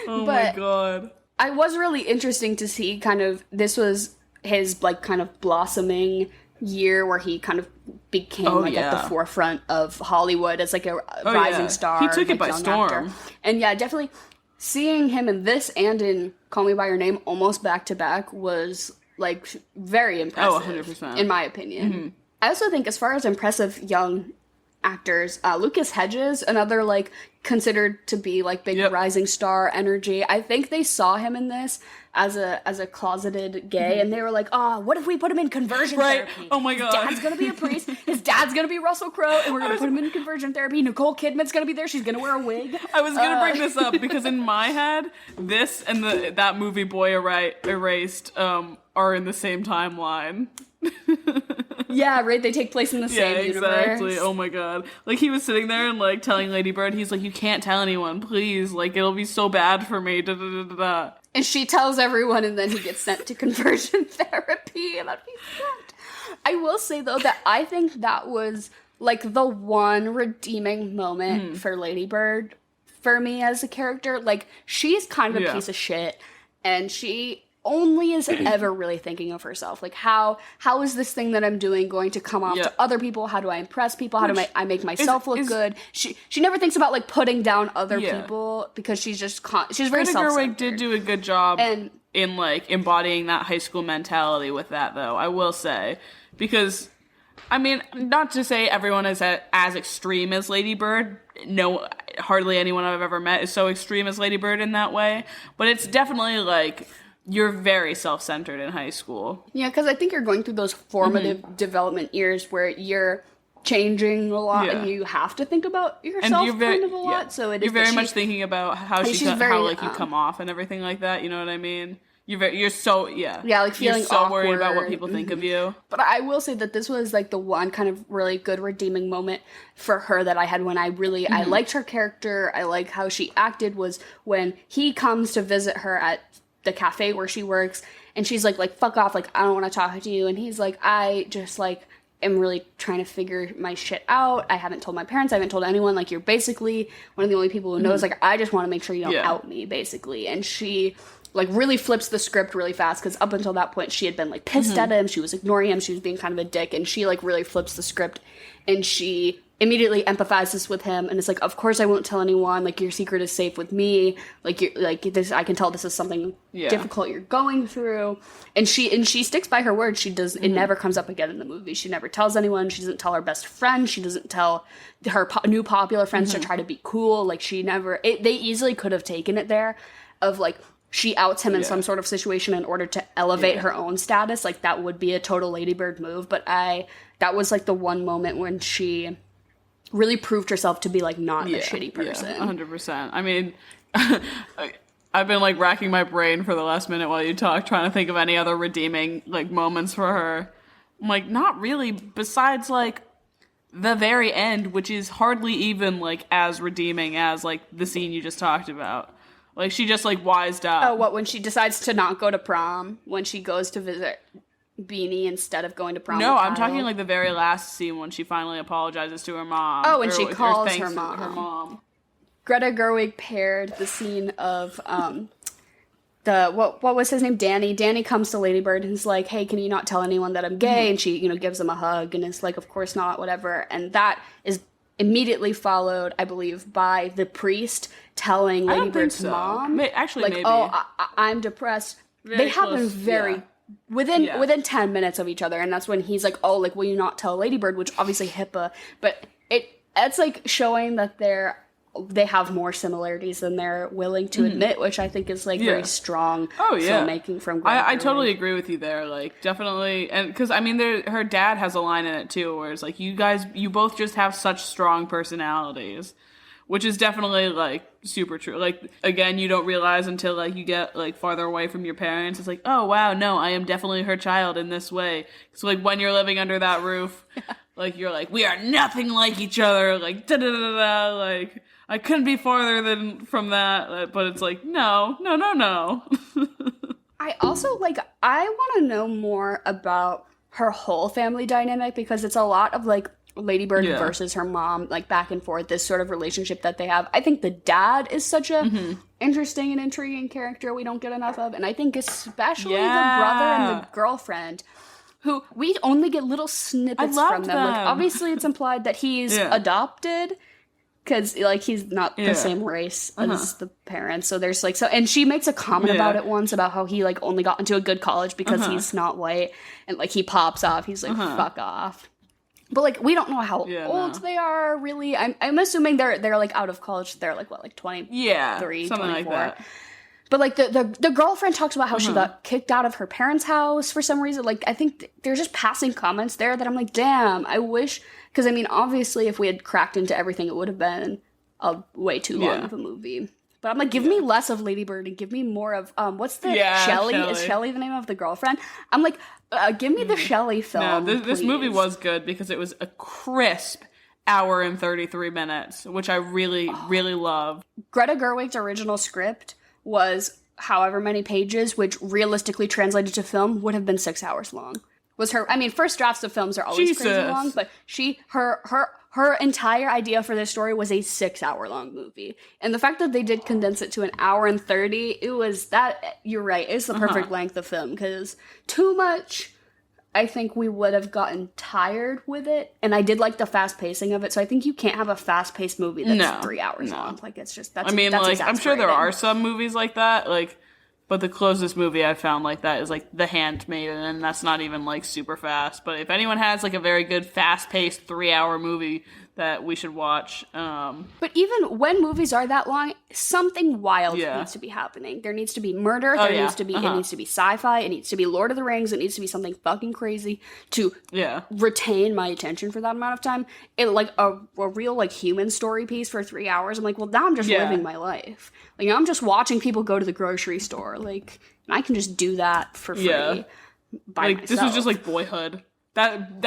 Oh my god. I was really interesting to see kind of, this was his, like, kind of blossoming year where he kind of became at the forefront of Hollywood as, like, a rising star. He took it by storm. Actor. And yeah, definitely... Seeing him in this and in Call Me By Your Name almost back-to-back was, like, very impressive. Oh, 100%. In my opinion. Mm-hmm. I also think as far as impressive young actors, Lucas Hedges, another, like, considered to be, like, big rising star energy, I think they saw him in this as a closeted gay, and they were like, oh, what if we put him in conversion therapy? Oh my god. His dad's gonna be a priest, his dad's gonna be Russell Crowe, and we're gonna put him in conversion therapy. Nicole Kidman's gonna be there, she's gonna wear a wig. I was gonna bring this up, because in my head, this and that movie Boy Erased are in the same timeline. Yeah, right, they take place in the same universe. Yeah, exactly. Oh my god. Like, he was sitting there and, like, telling Lady Bird, he's like, you can't tell anyone, please. Like, it'll be so bad for me, da-da-da-da-da. And she tells everyone, and then he gets sent to conversion therapy, and that'd be sad. I will say, though, that I think that was, like, the one redeeming moment for Lady Bird for me as a character. Like, she's kind of a piece of shit, and she only is ever really thinking of herself. Like, how is this thing that I'm doing going to come off to other people? How do I impress people? How do I make myself look good? She never thinks about, like, putting down other people because she's just she's very self-centered. Greta Gerwig did do a good job in, like, embodying that high school mentality with that, though, I will say. Because, I mean, not to say everyone is as extreme as Lady Bird. No, hardly anyone I've ever met is so extreme as Lady Bird in that way. But it's definitely, like, you're very self-centered in high school. Yeah, because I think you're going through those formative development years where you're changing a lot and you have to think about yourself kind of a lot. So it is you're very much thinking about how you come off and everything like that. You know what I mean? You're so like feeling so awkward. Worried about what people think of you. But I will say that this was, like, the one kind of really good redeeming moment for her that I had when I really I liked her character. I like how she acted. Was when he comes to visit her at the cafe where she works, and she's like fuck off, like, I don't want to talk to you. And he's like, I just, like, am really trying to figure my shit out. I haven't told my parents, I haven't told anyone, like, you're basically one of the only people who knows, like, I just want to make sure you don't out me, basically. And she like really flips the script really fast, because up until that point she had been like pissed at him, she was ignoring him, she was being kind of a dick, and she like really flips the script and she immediately empathizes with him and it's like, of course I won't tell anyone, like your secret is safe with me, like you're like this, I can tell this is something difficult you're going through, and she sticks by her word. She does it never comes up again in the movie. She never tells anyone, she doesn't tell her best friend, she doesn't tell her new popular friends to try to be cool, like she never they easily could have taken it there of like she outs him in some sort of situation in order to elevate her own status, like that would be a total Lady Bird move, but that was like the one moment when she really proved herself to be like not a shitty person. 100%. I mean, I've been like racking my brain for the last minute while you talk, trying to think of any other redeeming like moments for her. I'm like, not really, besides like the very end, which is hardly even like as redeeming as like the scene you just talked about. Like she just like wised up. Oh, what, when she decides to not go to prom, when she goes to visit Beanie instead of going to prom? No, with I'm Kyle? talking like the very last scene when she finally apologizes to her mom. Oh, and she calls thanks her to mom. Greta Gerwig paired the scene of the what was his name? Danny. Danny comes to Lady Bird and is like, "Hey, can you not tell anyone that I'm gay?" And she, gives him a hug and is like, "Of course not, whatever." And that is immediately followed, I believe, by the priest telling Lady Bird's mom, actually, like, maybe. "Oh, I'm depressed." Very they close, happen very within 10 minutes of each other, and that's when he's like, "Oh, like, will you not tell Lady Bird?" Which obviously HIPAA, but it's like showing that they have more similarities than they're willing to admit, which I think is like very strong filmmaking from Greta I Gerwig. totally agree with you there, like definitely, and because I mean her dad has a line in it too where it's like, you both just have such strong personalities, which is definitely like super true. Like again, you don't realize until like you get like farther away from your parents, it's like, oh wow, no, I am definitely her child in this way. So like when you're living under that roof, like you're like, we are nothing like each other, like da da da da, like I couldn't be farther from that, but it's like, no. I also, like, I want to know more about her whole family dynamic, because it's a lot of, like, Lady Bird versus her mom, like, back and forth, this sort of relationship that they have. I think the dad is such a interesting and intriguing character we don't get enough of, and I think especially the brother and the girlfriend, who we only get little snippets from them. Like, obviously it's implied that he's adopted, because, like, he's not the same race as the parents. So there's, like, and she makes a comment about it once, about how he, like, only got into a good college because he's not white. And, like, he pops off. He's like, fuck off. But, like, we don't know how old they are, really. I'm assuming they're, like, out of college. They're, like, what, like, 23, something 24. like that. But, like, the girlfriend talks about how she got kicked out of her parents' house for some reason. Like, I think they're just passing comments there that I'm like, damn, I wish... Because, I mean, obviously, if we had cracked into everything, it would have been a way too long of a movie. But I'm like, give me less of Lady Bird and give me more of, what's the... Shelley? Is Shelley the name of the girlfriend? I'm like, give me the Shelley film, this movie was good because it was a crisp hour and 33 minutes, which I really, really loved. Greta Gerwig's original script was however many pages, which realistically translated to film would have been 6 hours long. Was her, I mean, first drafts of films are always crazy long, but her entire idea for this story was a 6 hour long movie. And the fact that they did condense it to an hour and 30, it was that, you're right, it's the perfect length of film, because too much, I think we would have gotten tired with it. And I did like the fast pacing of it, so I think you can't have a fast paced movie that's 3 hours long. Like, it's just, that's, I mean, that's like, I'm sure there are some movies like that, like, but the closest movie I've found like that is, like, The Handmaiden, and that's not even, like, super fast. But if anyone has, like, a very good, fast-paced 3 hour movie that we should watch... But even when movies are that long, something wild needs to be happening. There needs to be murder, it needs to be sci-fi, it needs to be Lord of the Rings, it needs to be something fucking crazy to retain my attention for that amount of time. It, like, a real, like, human story piece for 3 hours, I'm like, well, now I'm just living my life. Like, I'm just watching people go to the grocery store, like, and I can just do that for free by myself. This was just, like, Boyhood. That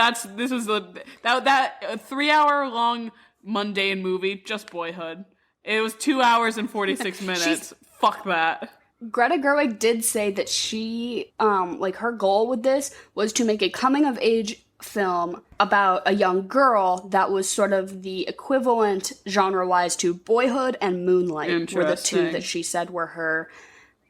3 hour long mundane movie, just Boyhood. It was 2 hours and 46 minutes. Fuck that. Greta Gerwig did say that she, like, her goal with this was to make a coming of age film about a young girl that was sort of the equivalent genre-wise to Boyhood and Moonlight were the two that she said were her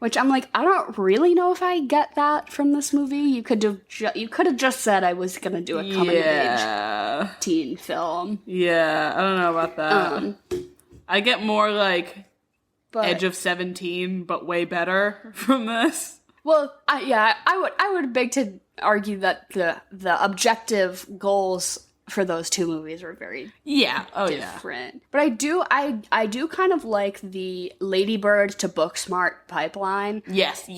Which I'm like, I don't really know if I get that from this movie. You could have just said I was gonna do a coming of age teen film. Yeah, I don't know about that. I get more like Edge of 17, but way better from this. Well, I would beg to argue that the objective goals for those two movies were very different. Yeah. But I do kind of like the Lady Bird to Booksmart pipeline. Yes,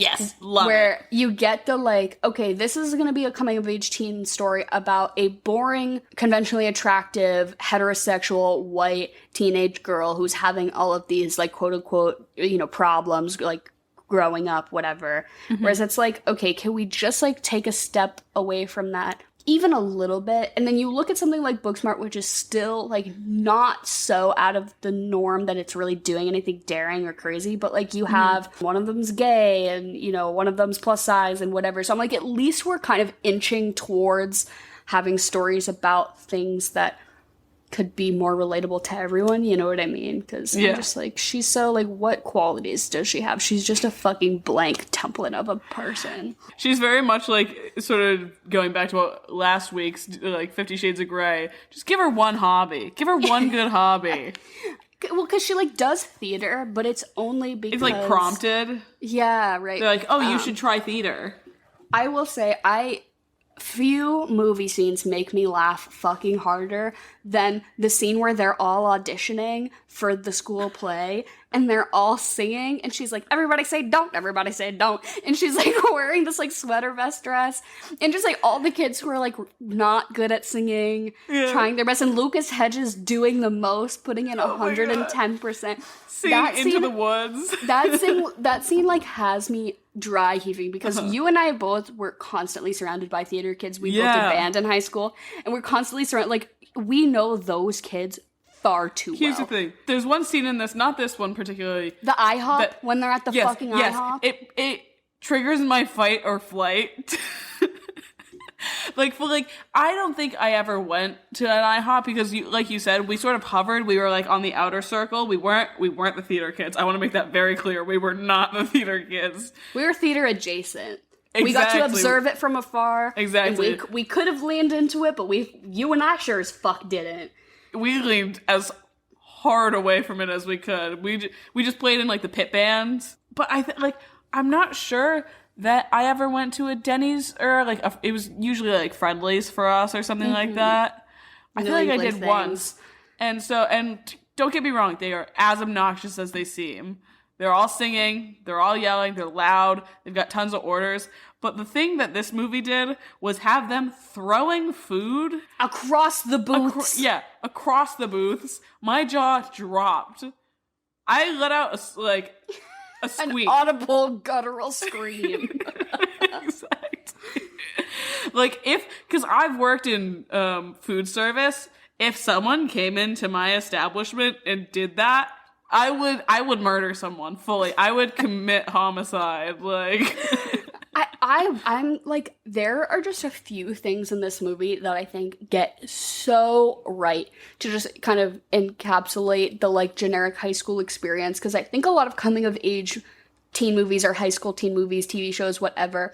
love where it. You get the like, okay, this is going to be a coming of age teen story about a boring, conventionally attractive, heterosexual, white teenage girl who's having all of these like quote unquote, problems like growing up, whatever. Mm-hmm. Whereas it's like, okay, can we just like take a step away from that? Even a little bit, and then you look at something like Booksmart, which is still like not so out of the norm that it's really doing anything daring or crazy, but like you have one of them's gay and one of them's plus size and whatever. So I'm like, at least we're kind of inching towards having stories about things that could be more relatable to everyone, you know what I mean? Because I'm just like, she's so like, what qualities does she have? She's just a fucking blank template of a person. She's very much like, sort of going back to what last week's like 50 Shades of Grey. Just give her one hobby. Give her one good hobby. Well, because she like does theater, but it's only because it's like prompted. Yeah, right. They're like, oh, you should try theater. I will say, few movie scenes make me laugh fucking harder than the scene where they're all auditioning for the school play and they're all singing and she's like, everybody say don't, and she's like wearing this like sweater vest dress and just like all the kids who are like not good at singing trying their best, and Lucas Hedges doing the most, putting in 110%. Singing Into the Woods. that scene like has me dry heaving because you and I both were constantly surrounded by theater kids. We both did band in high school, and we're constantly surrounded. Like, we know those kids far too well. Here's the thing. There's one scene in this, not this one particularly. The IHOP, when they're at the fucking IHOP. It triggers my fight or flight. I don't think I ever went to an IHOP because, like you said, we sort of hovered. We were like on the outer circle. We weren't the theater kids. I want to make that very clear. We were not the theater kids. We were theater adjacent. Exactly. We got to observe it from afar. Exactly. And we could have leaned into it, but you and I sure as fuck didn't. We leaned as hard away from it as we could. We just played in like the pit bands. But I'm not sure that I ever went to a Denny's or like it was usually like Friendly's for us or something like that. I feel like I did once. And don't get me wrong, they are as obnoxious as they seem. They're all singing, they're all yelling, they're loud, they've got tons of orders. But the thing that this movie did was have them throwing food across the booths. Across the booths. My jaw dropped. I let out a squeak. An audible guttural scream. Exactly. Because I've worked in food service. If someone came into my establishment and did that, I would murder someone fully. I would commit homicide. I'm like, there are just a few things in this movie that I think get so right to just kind of encapsulate the like generic high school experience. Because I think a lot of coming of age teen movies or high school teen movies, TV shows, whatever,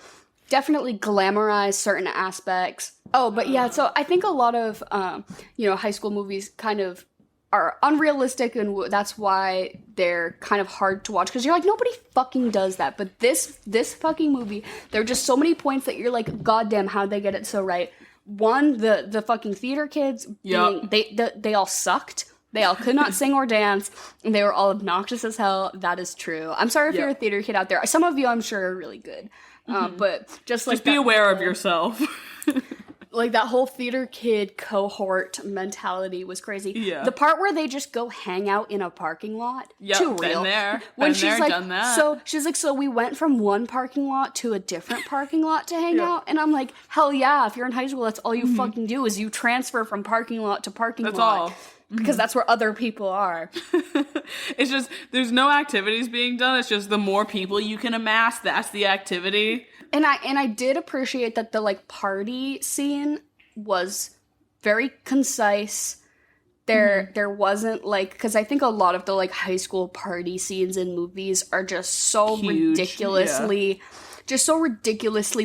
definitely glamorize certain aspects. Oh, but yeah, so I think a lot of, high school movies kind of are unrealistic, and that's why they're kind of hard to watch, because you're like, nobody fucking does that. But this fucking movie, there are just so many points that you're like, goddamn, how'd they get it so right? One, the fucking theater kids, they all sucked. They all could not sing or dance, and they were all obnoxious as hell. That is true. I'm sorry if you're a theater kid out there. Some of you, I'm sure, are really good. But just be aware of yourself. Like, that whole theater kid cohort mentality was crazy. Yeah. The part where they just go hang out in a parking lot. Too real. When she's like, done that. So she's like, so we went from one parking lot to a different parking lot to hang out. And I'm like, hell yeah, if you're in high school, that's all you fucking do is you transfer from parking lot to parking lot. That's all. Because that's where other people are. It's just, there's no activities being done. It's just the more people you can amass, that's the activity. And I did appreciate that the like party scene was very concise, There wasn't, like, because I think a lot of the, like, high school party scenes in movies are just so Huge, ridiculously,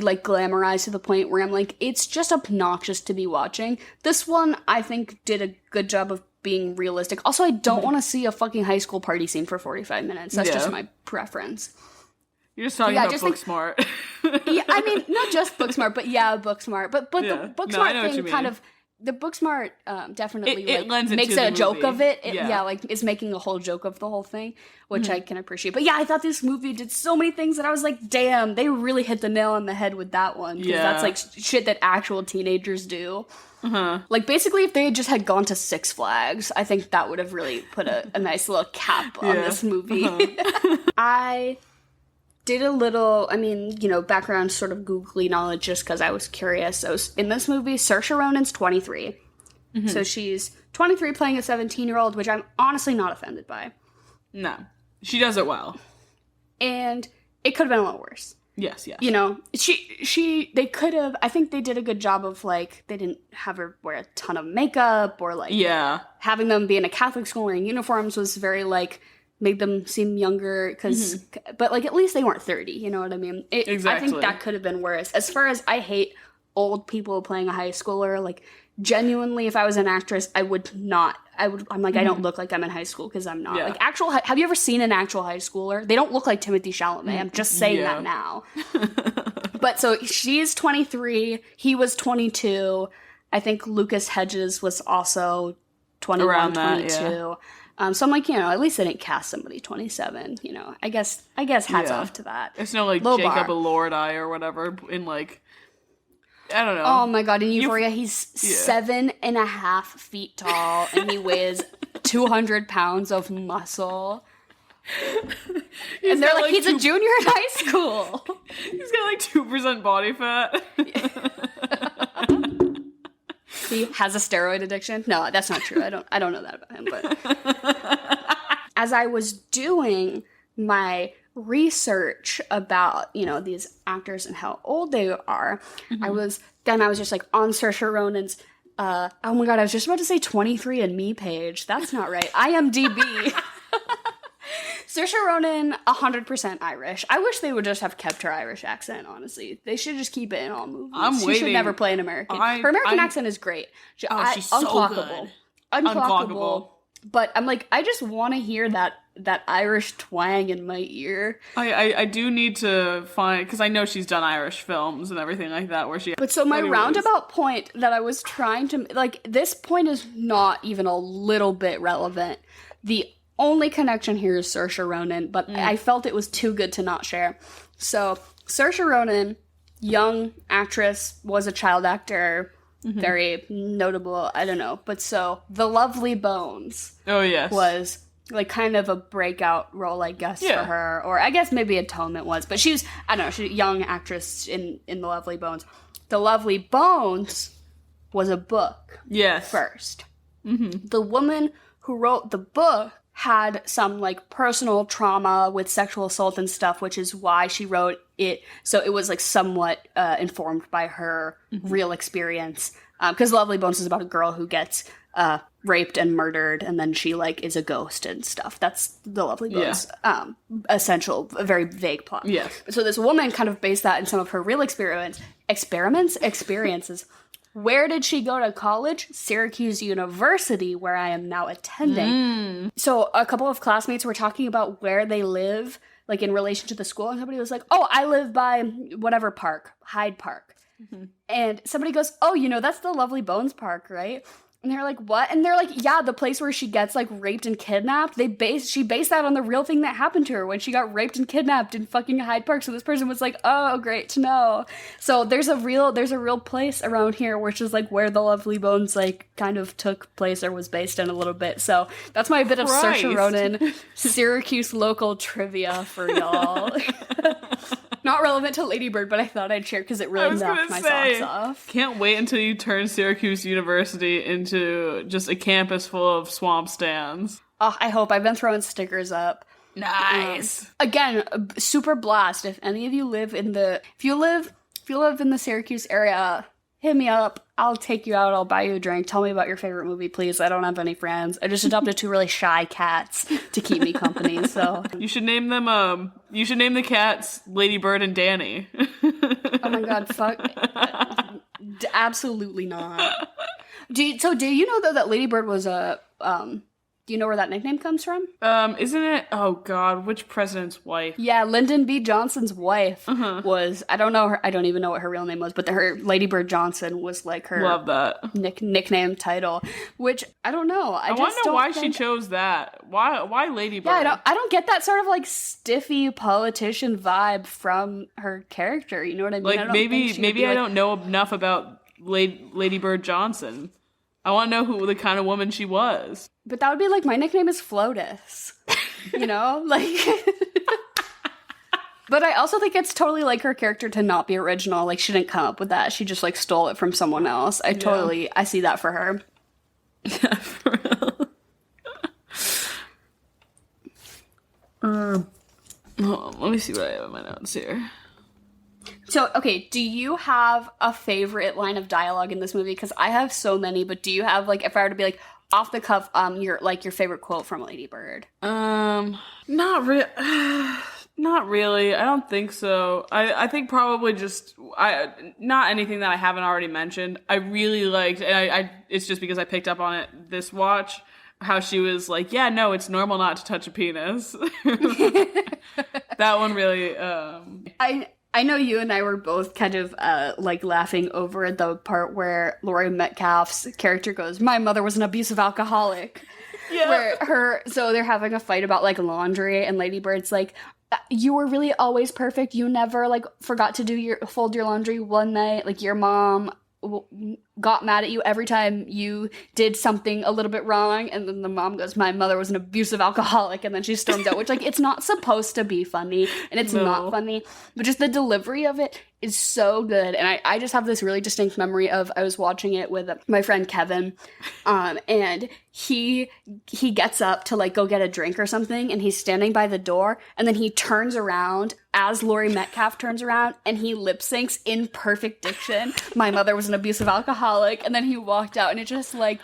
like, glamorized to the point where I'm like, it's just obnoxious to be watching. This one, I think, did a good job of being realistic. Also, I don't want to see a fucking high school party scene for 45 minutes. That's just my preference. You're just talking about Booksmart. Yeah, I mean, not just Booksmart, but Booksmart. But the Booksmart thing kind of... The Booksmart definitely makes a joke of it. Like, is making a whole joke of the whole thing, which I can appreciate. But yeah, I thought this movie did so many things that I was like, damn, they really hit the nail on the head with that one. Because that's, like, shit that actual teenagers do. Like, basically, if they had just had gone to Six Flags, I think that would have really put a nice little cap on this movie. I did a little, I mean, you know, background sort of googly knowledge just because I was curious. So in this movie, Saoirse Ronan's 23. So she's 23 playing a 17-year-old, which I'm honestly not offended by. No. She does it well. And it could have been a lot worse. Yes. You know, they could have, I think they did a good job of, like, they didn't have her wear a ton of makeup or, like, having them be in a Catholic school wearing uniforms was very, like, made them seem younger, because but, like, at least they weren't 30, you know what I mean? Exactly. I think that could have been worse. As far as I hate old people playing a high schooler, like, genuinely, if I was an actress, I'm like, I don't look like I'm in high school, because I'm not. Like, have you ever seen an actual high schooler? They don't look like Timothee Chalamet. I'm just saying that now. But so she's 23, he was 22. I think Lucas Hedges was also 21, around 22. That, so I'm like, you know, at least they didn't cast somebody 27, you know. I guess hats off to that. It's no, like, Low Jacob bar. Elordi or whatever in, like, I don't know. Oh my god, in Euphoria, he's 7.5 feet tall, and he weighs 200 pounds of muscle. And they're like, he's a junior in high school. He's got, like, 2% body fat. He has a steroid addiction. No, that's not true. I don't know that about him. But as I was doing my research about, you know, these actors and how old they are, I was just like on Saoirse Ronan's oh my god, I was just about to say 23andMe page. That's not right. IMDb. Saoirse Ronan, 100% Irish. I wish they would just have kept her Irish accent, honestly. They should just keep it in all movies. She should never play an American. Her American accent is great. She's so good. Unclockable. But I'm like, I just want to hear that Irish twang in my ear. I do need to find, because I know she's done Irish films and everything like that where she... But so my roundabout point that I was trying to... Like, this point is not even a little bit relevant. The only connection here is Saoirse Ronan, but I felt it was too good to not share. So, Saoirse Ronan, young actress, was a child actor, very notable, I don't know. But so, The Lovely Bones was, like, kind of a breakout role, I guess, for her. Or I guess maybe Atonement was. But she was, I don't know, she's a young actress in The Lovely Bones. The Lovely Bones was a book first. The woman who wrote the book had some, like, personal trauma with sexual assault and stuff, which is why she wrote it. So it was, like, somewhat informed by her real experience. Because Lovely Bones is about a girl who gets raped and murdered, and then she, like, is a ghost and stuff. That's the Lovely Bones essential, a very vague plot. So this woman kind of based that in some of her real experiences. Where did she go to college? Syracuse University, where I am now attending. So a couple of classmates were talking about where they live, like, in relation to the school, and somebody was like, oh, I live by whatever park, Hyde Park. And somebody goes, oh, you know, that's the Lovely Bones Park, right? And they're like, what? And they're like, yeah, the place where she gets, like, raped and kidnapped. She based that on the real thing that happened to her when she got raped and kidnapped in fucking Hyde Park. So this person was like, oh, great to know. So there's a real place around here, which is, like, where the Lovely Bones, like, kind of took place or was based in a little bit. So that's my bit of Saoirse Ronan Syracuse local trivia for y'all. Not relevant to Lady Bird, but I thought I'd share because it really knocked my socks off. Can't wait until you turn Syracuse University into just a campus full of swamp stands. Oh, I hope. I've been throwing stickers up. Nice. Again, super blast. If any of you live in the, if you live in the Syracuse area, hit me up. I'll take you out. I'll buy you a drink. Tell me about your favorite movie, please. I don't have any friends. I just adopted 2 really shy cats to keep me company, so. You should name them, you should name the cats Lady Bird and Danny. Oh my god, fuck. Absolutely not. Do you know, though, that Lady Bird was a, do you know where that nickname comes from? Isn't it? Oh God, which president's wife? Yeah, Lyndon B. Johnson's wife was. I don't know her. I don't even know what her real name was, but her Lady Bird Johnson was like her. Love that nickname title, which I don't know. I want to know why she chose that. Why Lady Bird? Yeah, I don't get that sort of like stiffy politician vibe from her character. You know what I mean? Like maybe I don't know enough about Lady Bird Johnson. I want to know who the kind of woman she was. But that would be like, my nickname is Flotus. You know? Like... But I also think it's totally like her character to not be original. Like, she didn't come up with that. She just like stole it from someone else. I see that for her. Yeah, for real. Let me see what I have in my notes here. So, okay, do you have a favorite line of dialogue in this movie? Because I have so many, but do you have, like, if I were to be, like, off the cuff, your favorite quote from Lady Bird? Not really. I don't think so. I think probably just, not anything that I haven't already mentioned. I really liked, and it's just because I picked up on it this watch, how she was like, yeah, no, it's normal not to touch a penis. That one really, I know you and I were both kind of, like, laughing over the part where Laurie Metcalf's character goes, my mother was an abusive alcoholic. Yeah. So they're having a fight about, like, laundry, and Lady Bird's like, you were really always perfect. You never, like, forgot to fold your laundry one night. Like, your mom got mad at you every time you did something a little bit wrong, and then the mom goes, my mother was an abusive alcoholic, and then she stormed out, which, like, it's not supposed to be funny, and it's not funny, but just the delivery of it is so good. And I just have this really distinct memory of, I was watching it with my friend Kevin, and he gets up to, like, go get a drink or something, and he's standing by the door, and then he turns around as Laurie Metcalf turns around, and he lip syncs in perfect diction, my mother was an abusive alcoholic, and then he walked out, and it just, like,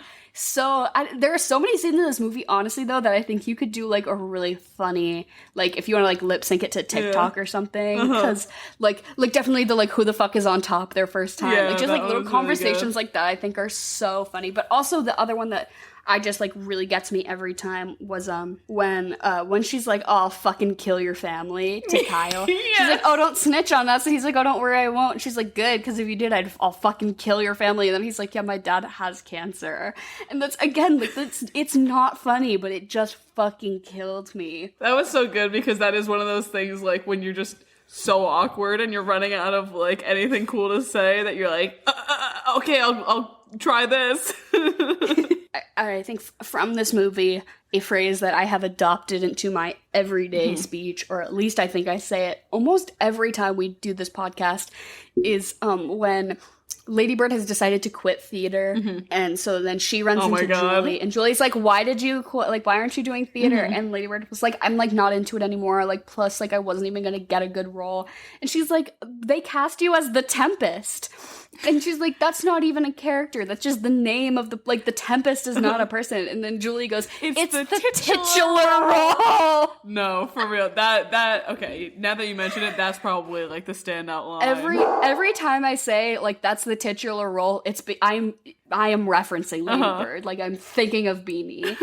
there are so many scenes in this movie, honestly, though, that I think you could do, like, a really funny, like, if you want to, like, lip sync it to TikTok or something, because, like, definitely the, like, who the fuck is on top their first time, like, just, like, little conversations really like that, I think are so funny. But also the other one that I just, like, really gets me every time was, when she's like, oh, I'll fucking kill your family to Kyle. Yes. She's like, oh, don't snitch on us. And he's like, oh, don't worry, I won't. And she's like, good, because if you did, I'll fucking kill your family. And then he's like, yeah, my dad has cancer. And that's, again, like, it's not funny, but it just fucking killed me. That was so good, because that is one of those things, like, when you're just so awkward and you're running out of, like, anything cool to say, that you're like, okay, I'll try this. I think from this movie, a phrase that I have adopted into my everyday speech, or at least I think I say it almost every time we do this podcast, is when Lady Bird has decided to quit theater, and so then she runs into Julie, and Julie's like, why did you quit? Like, why aren't you doing theater? And Lady Bird was like, I'm, like, not into it anymore, like, plus, like, I wasn't even gonna get a good role. And she's like, they cast you as the Tempest. And she's like, that's not even a character, that's just the name of the, like, the Tempest is not a person. And then Julie goes, it's the titular role. No, for real. That okay, now that you mention it, that's probably, like, the standout line. Every time I say, like, that's the titular role, I am referencing Lady Bird. Like, I'm thinking of Beanie.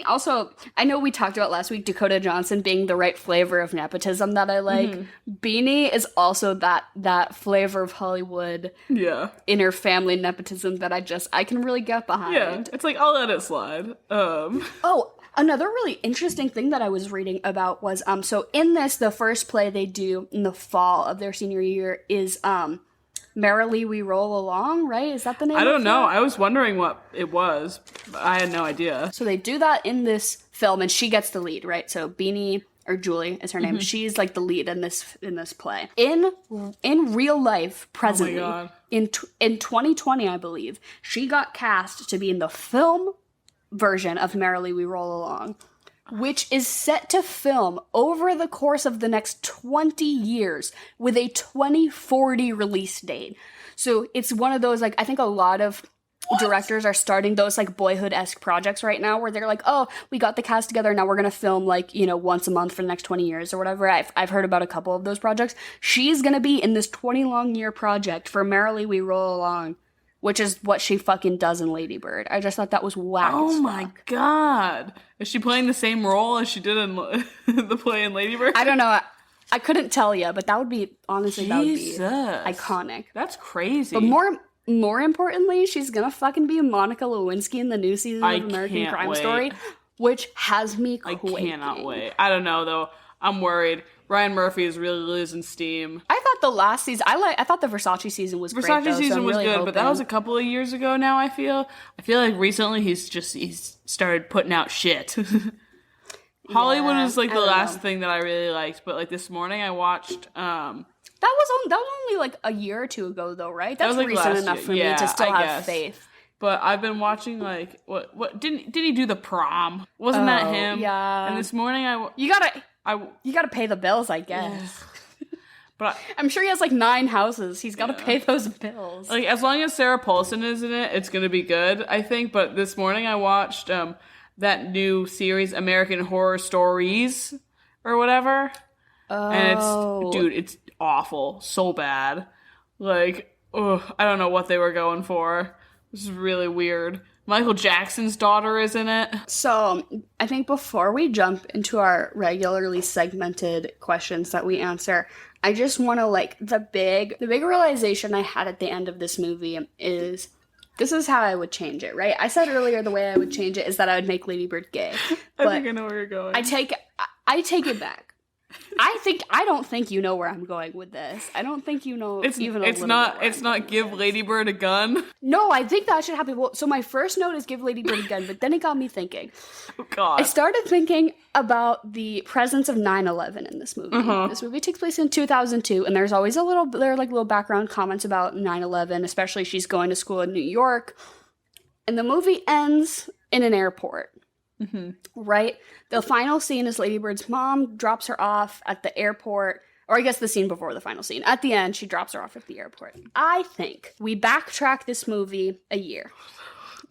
Also, I know we talked about last week Dakota Johnson being the right flavor of nepotism that I like. Beanie is also that flavor of Hollywood inner family nepotism that I can really get behind. Yeah, it's like, I'll let it slide. Oh, another really interesting thing that I was reading about was, so in this, the first play they do in the fall of their senior year is, Merrily We Roll Along, right? Is that the name? I don't know. I was wondering what it was. I had no idea. So they do that in this film, and she gets the lead, right? So Beanie, or Julie is her name. She's, like, the lead in this play. In real life, presently, in 2020, I believe, she got cast to be in the film version of Merrily We Roll Along, which is set to film over the course of the next 20 years with a 2040 release date. So it's one of those, like, I think a lot of directors are starting those, like, Boyhood-esque projects right now where they're like, oh, we got the cast together, now we're gonna film, like, you know, once a month for the next 20 years or whatever. I've heard about a couple of those projects. She's gonna be in this 20-long-year project for Merrily We Roll Along, which is what she fucking does in Lady Bird. I just thought that was whack. Oh my god. Is she playing the same role as she did in the play in Lady Bird? I don't know. I couldn't tell you, but that would be, honestly, that would be iconic. That's crazy. But more importantly, she's gonna fucking be Monica Lewinsky in the new season of American Crime Story, which has me quaking. I cannot wait. I don't know, though. I'm worried. Ryan Murphy is really losing steam. I thought the last season, I thought the Versace season was great. Versace season was good, but that was a couple of years ago now, I feel. I feel like recently he's started putting out shit. Hollywood was like the last thing that I really liked, but like this morning I watched that was only like a year or two ago though, right? That's like recent enough for me to still have faith. But I've been watching like what did he do the prom? Wasn't that him? Yeah. And this morning you gotta pay the bills, I guess. But I'm sure he has like 9 houses. He's got to pay those bills. Like as long as Sarah Paulson is in it, it's gonna be good, I think. But this morning I watched that new series, American Horror Stories, or whatever. Oh. And it's awful. So bad. Like, I don't know what they were going for. This is really weird. Michael Jackson's daughter is in it. So, I think before we jump into our regularly segmented questions that we answer, I just want to, like, the big realization I had at the end of this movie is... This is how I would change it, right? I said earlier the way I would change it is that I would make Lady Bird gay. I think I know where you're going. I take it back. I don't think you know where I'm going with this. I don't think you know it's not give Lady Bird a gun. No, I think that should happen. Well, so my first note is give Lady Bird a gun, but then it got me thinking. Oh God. I started thinking about the presence of 9/11 in this movie. Uh-huh. This movie takes place in 2002, and there's always little background comments about 9/11, especially she's going to school in New York. And the movie ends in an airport. Mm-hmm. Right? The final scene is Lady Bird's mom drops her off at the airport, or I guess the scene before the final scene. At the end, she drops her off at the airport. I think we backtrack this movie a year.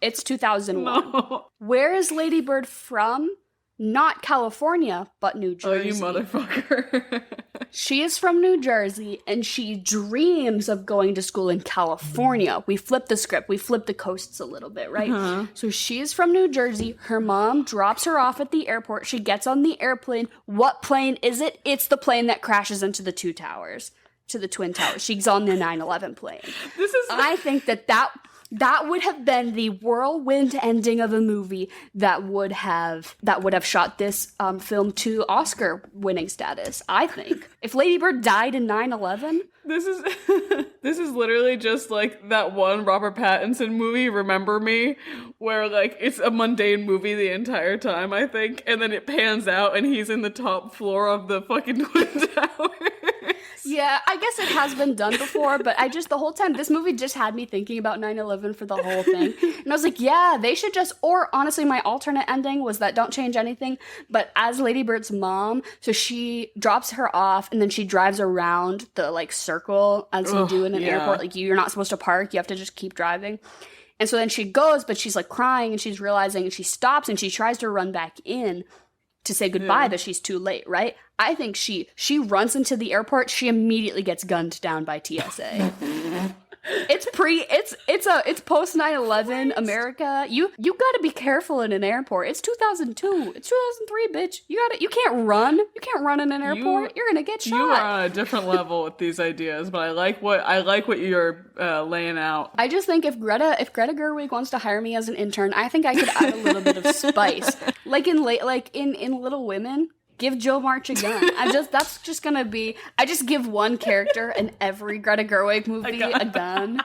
It's 2001. No. Where is Lady Bird from? Not California, but New Jersey. Oh, you motherfucker. She is from New Jersey, and she dreams of going to school in California. We flip the script. We flip the coasts a little bit, right? Uh-huh. So she is from New Jersey. Her mom drops her off at the airport. She gets on the airplane. What plane is it? It's the plane that crashes into the Twin Towers. She's on the 9/11 plane. I think that would have been the whirlwind ending of a movie that would have shot this film to Oscar-winning status, I think. If Lady Bird died in 9/11... This is literally just like that one Robert Pattinson movie, Remember Me, where like it's a mundane movie the entire time, I think, and then it pans out and he's in the top floor of the fucking Twin Towers. Yeah, I guess it has been done before, but the whole time, this movie just had me thinking about 9/11 for the whole thing. And I was like, yeah, they should or honestly, my alternate ending was that don't change anything, but as Lady Bird's mom, so she drops her off and then she drives around the, like, circle as you do in an airport. Like, you're not supposed to park, you have to just keep driving. And so then she goes, but she's, like, crying and she's realizing, and she stops and she tries to run back in to say goodbye, but she's too late, right? I think she runs into the airport. She immediately gets gunned down by TSA. It's post 9/11 America. You gotta be careful in an airport. It's 2002. It's 2003, bitch. You can't run. You can't run in an airport. You're gonna get shot. You are on a different level with these ideas, but I like what you're laying out. I just think if Greta Gerwig wants to hire me as an intern, I think I could add a little bit of spice, like in Little Women. Give Joe March a gun. I just give one character in every Greta Gerwig movie a gun.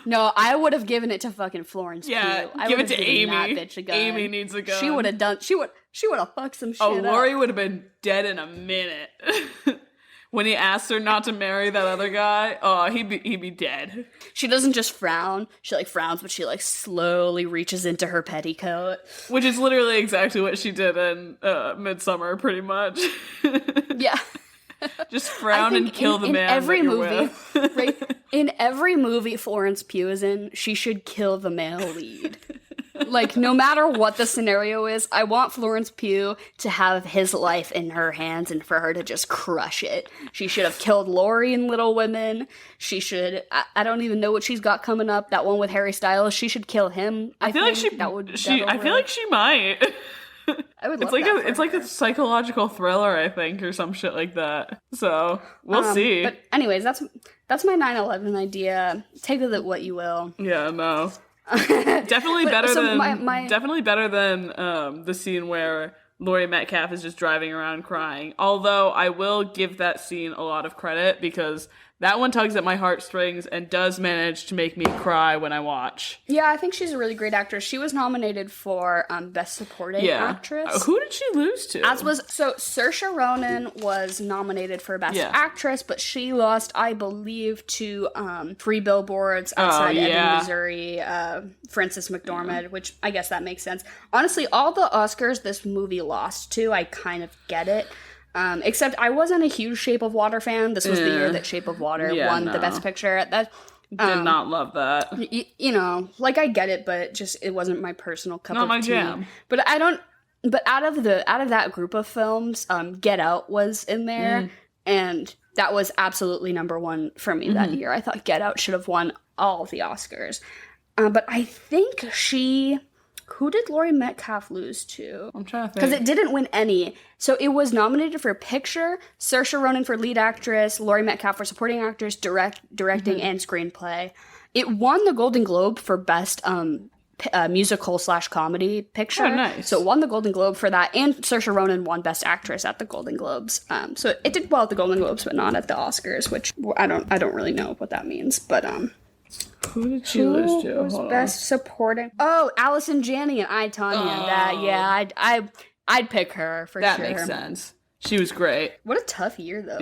No, I would have given it to fucking Florence Pugh. I give it to Amy. That bitch a gun. Amy needs a gun. She would have fucked some shit up. Laurie would have been dead in a minute. When he asks her not to marry that other guy, he'd be dead. She doesn't just frown. She, like, frowns, but she, like, slowly reaches into her petticoat. Which is literally exactly what she did in Midsummer, pretty much. Yeah. Just frown and kill the man every movie, right? In every movie Florence Pugh is in, she should kill the male lead. Like, no matter what the scenario is, I want Florence Pugh to have his life in her hands and for her to just crush it. She should have killed Laurie in Little Women. She should, I don't even know what she's got coming up. That one with Harry Styles, she should kill him. I feel like she might. I would love that. It's like a psychological thriller, I think, or some shit like that. So we'll see. But anyways, that's my 9/11 idea. Take with it what you will. Yeah, no. Definitely better than the scene where Laurie Metcalf is just driving around crying. Although I will give that scene a lot of credit because that one tugs at my heartstrings and does manage to make me cry when I watch. Yeah, I think she's a really great actress. She was nominated for Best Supporting Actress. Who did she lose to? Saoirse Ronan was nominated for Best Actress, but she lost, I believe, to Three Billboards Outside Ebbing, Missouri, Frances McDormand, which I guess that makes sense. Honestly, all the Oscars this movie lost to, I kind of get it. Except I wasn't a huge Shape of Water fan. This was the year that Shape of Water won the Best Picture. That did not love that. You know, like I get it, but just it wasn't my personal cup of tea. Not my jam. But I don't. But out of that group of films, Get Out was in there, and that was absolutely number one for me that year. I thought Get Out should have won all of the Oscars, but I think who did Laurie Metcalf lose to? I'm trying to think. Because it didn't win any. So it was nominated for Picture, Saoirse Ronan for Lead Actress, Laurie Metcalf for Supporting Actress, Directing, and Screenplay. It won the Golden Globe for Best Musical/Comedy Picture. Oh, nice. So it won the Golden Globe for that, and Saoirse Ronan won Best Actress at the Golden Globes. So it did well at the Golden Globes, but not at the Oscars, which I don't really know what that means. But who did she lose to? Who was Best Supporting? Oh, Allison Janney and I, Tonya. I'd pick her for sure. That makes sense. She was great. What a tough year, though.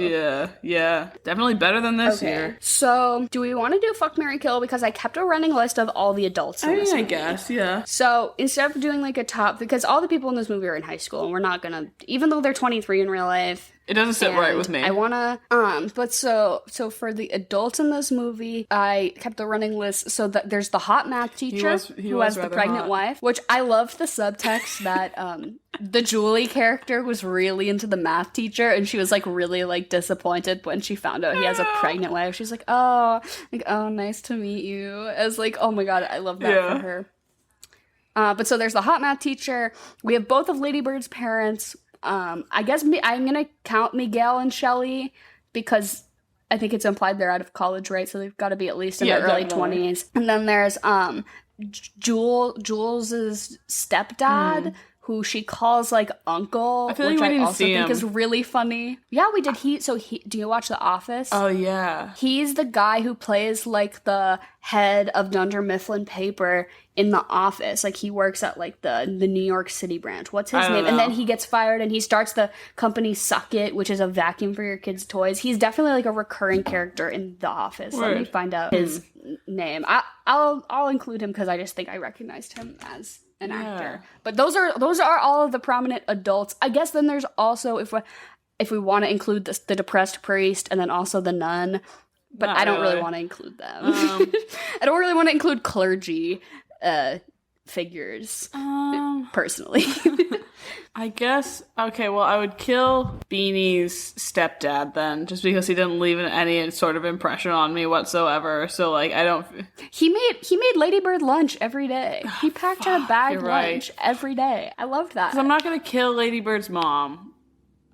Yeah. Definitely better than this year. So, do we want to do Fuck, Marry, Kill? Because I kept a running list of all the adults in this movie. I guess, yeah. So, instead of doing like a top, because all the people in this movie are in high school, and we're not gonna, even though they're 23 in real life. It doesn't sit right with me. I wanna, but so for the adults in this movie, I kept a running list so that there's the hot math teacher who has the pregnant wife, which I loved the subtext that, the Julie character was really into the math teacher, and she was like really like disappointed when she found out he has a pregnant wife. She's like, oh, nice to meet you. As like, oh my god, I love that for her. But so there's the hot math teacher. We have both of Lady Bird's parents. I guess I'm gonna count Miguel and Shelley because I think it's implied they're out of college, right? So they've got to be at least in their early 20s. And then there's Jules's stepdad, who she calls like uncle, which I also think is really funny. Yeah, we did. Do you watch The Office? Oh yeah. He's the guy who plays like the head of Dunder Mifflin Paper in The Office. Like he works at like the New York City branch. What's his name? And then he gets fired and he starts the company Suck It, which is a vacuum for your kids' toys. He's definitely like a recurring character in The Office. Let me find out his name. I'll include him because I just think I recognized him as an actor. But those are all of the prominent adults. I guess then there's also, if we want to include the depressed priest and then also the nun, but I don't really want to include them. I don't really want to include clergy figures personally. I guess, okay, well, I would kill Beanie's stepdad then, just because he didn't leave any sort of impression on me whatsoever, so, like, I don't... He made Lady Bird lunch every day. He packed her a bag lunch every day. I loved that. 'Cause I'm not gonna kill Lady Bird's mom.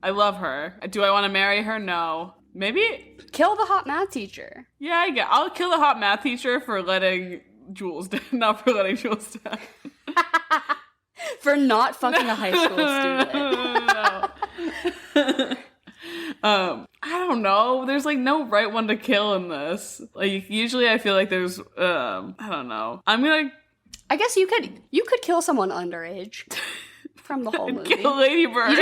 I love her. Do I want to marry her? No. Maybe... Kill the hot math teacher. Yeah, I'll kill the hot math teacher for letting Jules down, not for letting Jules down. For not fucking a high school student. I don't know. There's like no right one to kill in this. Like usually I feel like there's I don't know. I guess you could kill someone underage from the whole movie. Kill Lady Bird.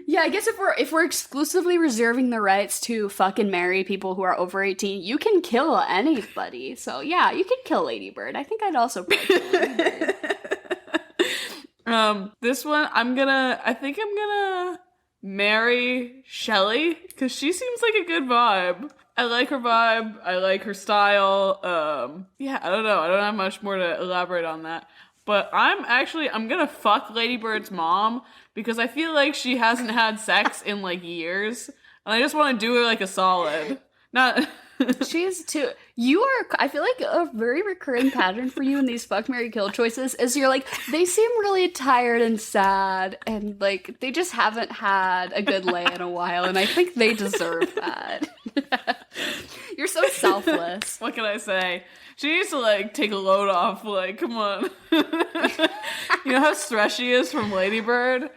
Yeah, I guess if we're exclusively reserving the rights to fucking marry people who are over 18, you can kill anybody. So yeah, you could kill Lady Bird. I think I'd also probably kill Lady Bird. This one, I think I'm gonna marry Shelley, because she seems like a good vibe. I like her vibe. I like her style. Yeah, I don't know. I don't have much more to elaborate on that. But I'm gonna fuck Lady Bird's mom because I feel like she hasn't had sex in like years. And I just want to do her like a solid. Not... She's too. I feel like a very recurring pattern for you in these fuck, marry, kill choices is you're like, they seem really tired and sad and like they just haven't had a good lay in a while, and I think they deserve that. You're so selfless. What can I say? She needs to like take a load off, like, come on. You know how stressed she is from Lady Bird?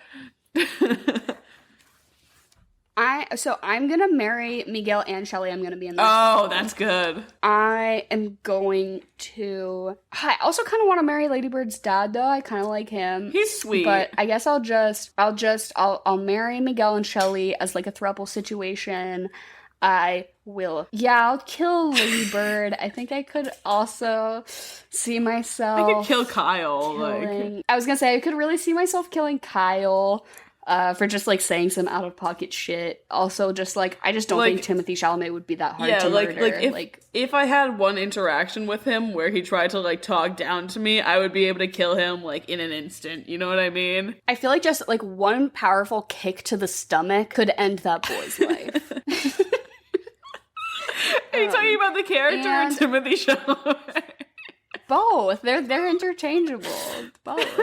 I'm gonna marry Miguel and Shelley. I'm gonna be in this. Oh, that's good. I am going to. I also kind of want to marry Lady Bird's dad, though. I kind of like him. He's sweet. But I guess I'll marry Miguel and Shelley as like a throuple situation. I'll kill Lady Bird. I think I could also see myself. I could kill Kyle. I was gonna say I could really see myself killing Kyle. For just, like, saying some out-of-pocket shit. Also, just, like, I just don't think Timothee Chalamet would be that hard to murder. If I had one interaction with him where he tried to, like, talk down to me, I would be able to kill him, like, in an instant. You know what I mean? I feel like just, like, one powerful kick to the stomach could end that boy's life. Are you talking about the character or Timothee Chalamet? Both. They're interchangeable. Both.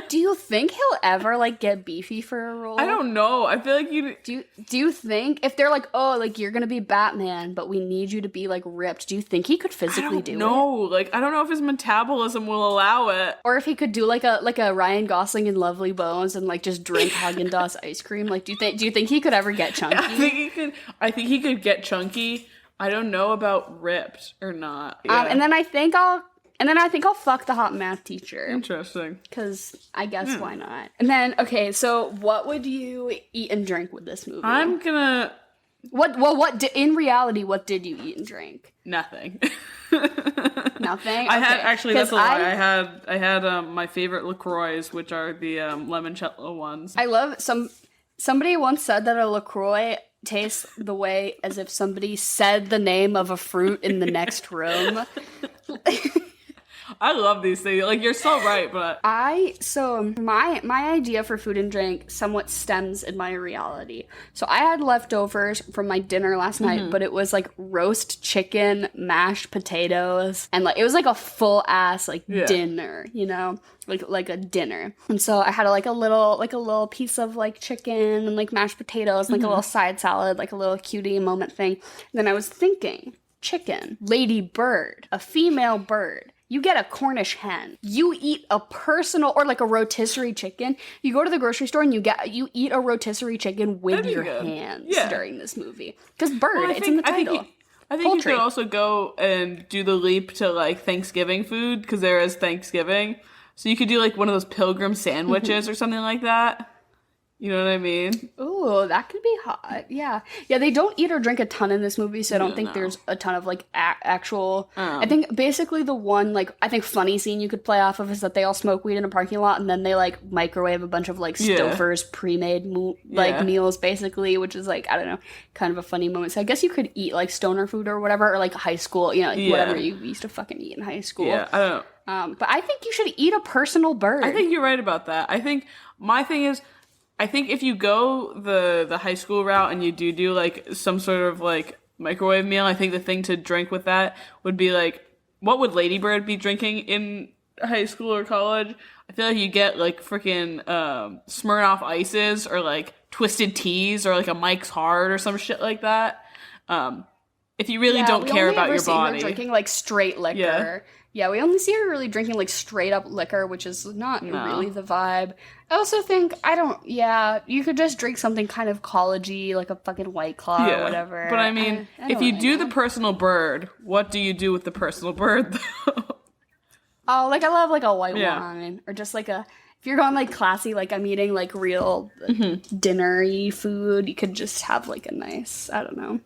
Do you think he'll ever, like, get beefy for a role? I don't know. I feel like Do you think, if they're like, oh, like, you're gonna be Batman, but we need you to be, like, ripped, do you think he could physically do it? No. Like, I don't know if his metabolism will allow it. Or if he could do, like a Ryan Gosling in Lovely Bones and, like, just drink Haagen-Dazs ice cream. Like, do you think he could ever get chunky? I think he could get chunky. I don't know about ripped or not. Yeah. And then I think I'll fuck the hot math teacher. Interesting. Because I guess why not? And then, okay, so what would you eat and drink with this movie? I'm gonna... In reality, what did you eat and drink? Nothing. Nothing? I had, actually, that's a lie. I had my favorite LaCroix, which are the limoncello ones. I love somebody once said that a LaCroix tastes the way as if somebody said the name of a fruit in the next room. I love these things. Like, you're so right, but... My idea for food and drink somewhat stems in my reality. So I had leftovers from my dinner last night, but it was, like, roast chicken, mashed potatoes, and, like, it was, like, a full-ass, like, dinner, you know? Like a dinner. And so I had, a little piece of, like, chicken and, like, mashed potatoes, like, a little side salad, like, a little cutie moment thing. And then I was thinking, chicken, Lady Bird, a female bird. You get a Cornish hen. You eat a personal, or like a rotisserie chicken. You go to the grocery store and you eat a rotisserie chicken with your hands during this movie. Because bird, it's in the title. I think you could also go and do the leap to, like, Thanksgiving food, because there is Thanksgiving. So you could do, like, one of those pilgrim sandwiches or something like that. You know what I mean? Ooh, that could be hot. Yeah. Yeah, they don't eat or drink a ton in this movie, so I don't think there's a ton of, like, actual... I think basically the one, like, I think funny scene you could play off of is that they all smoke weed in a parking lot, and then they, like, microwave a bunch of, like, Stouffer's pre-made, meals, basically, which is, like, I don't know, kind of a funny moment. So I guess you could eat, like, stoner food or whatever, or, like, high school, you know, like, whatever you used to fucking eat in high school. Yeah, I don't know. But I think you should eat a personal bird. I think you're right about that. I think my thing is... I think if you go the high school route and you do like some sort of like microwave meal, I think the thing to drink with that would be like, what would Lady Bird be drinking in high school or college? I feel like you get like freaking Smirnoff Ices or like Twisted Teas or like a Mike's Hard or some shit like that. If you really don't care about your body. Her drinking like straight liquor. Yeah, we only see her really drinking, like, straight-up liquor, which is not really the vibe. I also think, you could just drink something kind of college-y, like a fucking White Claw or whatever. But, I mean, if you do the personal bird, what do you do with the personal bird, though? Oh, like, I love, like, a white wine. Or just, like, if you're going, like, classy, like, I'm eating, like, real dinner-y food, you could just have, like, a nice, I don't know,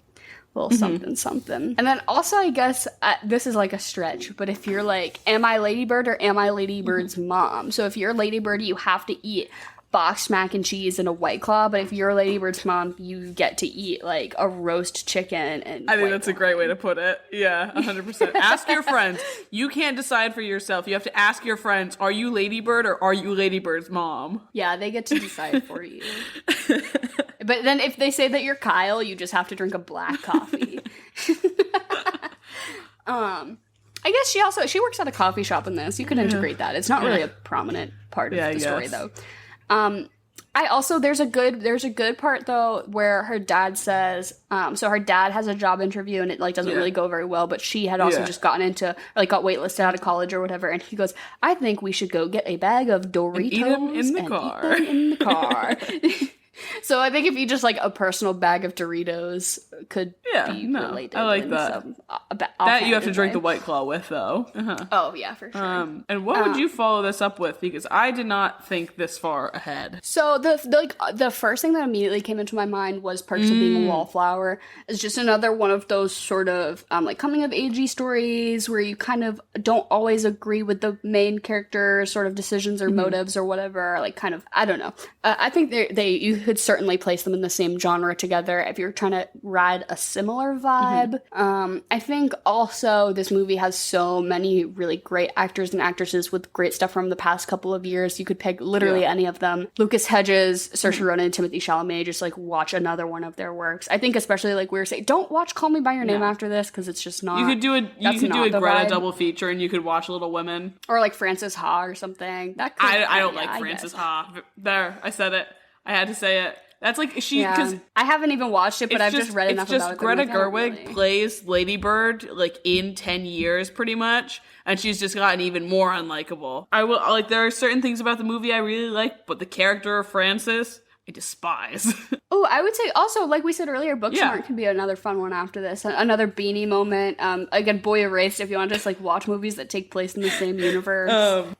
little something. And then also, I guess, this is like a stretch, but if you're like, am I Lady Bird or am I Lady Bird's mom? So if you're Lady Bird, you have to eat boxed mac and cheese and a White Claw, but if you're Lady Bird's mom, you get to eat like a roast chicken and I think that's a great way to put it. Yeah, 100%. Ask your friends. You can't decide for yourself. You have to ask your friends, are you Lady Bird or are you Lady Bird's mom? Yeah, they get to decide for you. But then if they say that you're Kyle, you just have to drink a black coffee. I guess she works at a coffee shop in this. You could integrate that. It's not really a prominent part of the story, though. There's a good part though where her dad says, so her dad has a job interview and it like doesn't really go very well, but she had also just gotten into like got waitlisted out of college or whatever, and he goes, I think we should go get a bag of Doritos and eat them in the car. So I think if you just like a personal bag of Doritos could be related. I like that. That you have to drink the White Claw with, though. Oh yeah, for sure. And what would you follow this up with? Because I did not think this far ahead. So the first thing that immediately came into my mind was Perks of Being a Wallflower. It's just another one of those sort of like coming of agey stories where you kind of don't always agree with the main character's sort of decisions or motives or whatever. Like kind of, I don't know. I think you could certainly place them in the same genre together if you're trying to ride a similar vibe. I think also this movie has so many really great actors and actresses with great stuff from the past couple of years. You could pick literally any of them. Lucas Hedges, Saoirse Ronan, and Timothee Chalamet. Just like watch another one of their works. I think especially like we were saying, don't watch Call Me by Your Name after this because it's just not. You could do a Greta vibe. Double feature and you could watch Little Women or like Frances Ha or something. That could, I don't like Frances Ha. There, I said it. I had to say it. That's like because I haven't even watched it, but I've just read enough about it. Greta Gerwig plays Lady Bird like in 10 years pretty much, and she's just gotten even more unlikable. I will like there are certain things about the movie I really like, but the character of Frances I despise. Oh, I would say also, like we said earlier, Booksmart can be another fun one after this. Another Beanie moment. Again, Boy Erased, if you want to just like watch movies that take place in the same universe.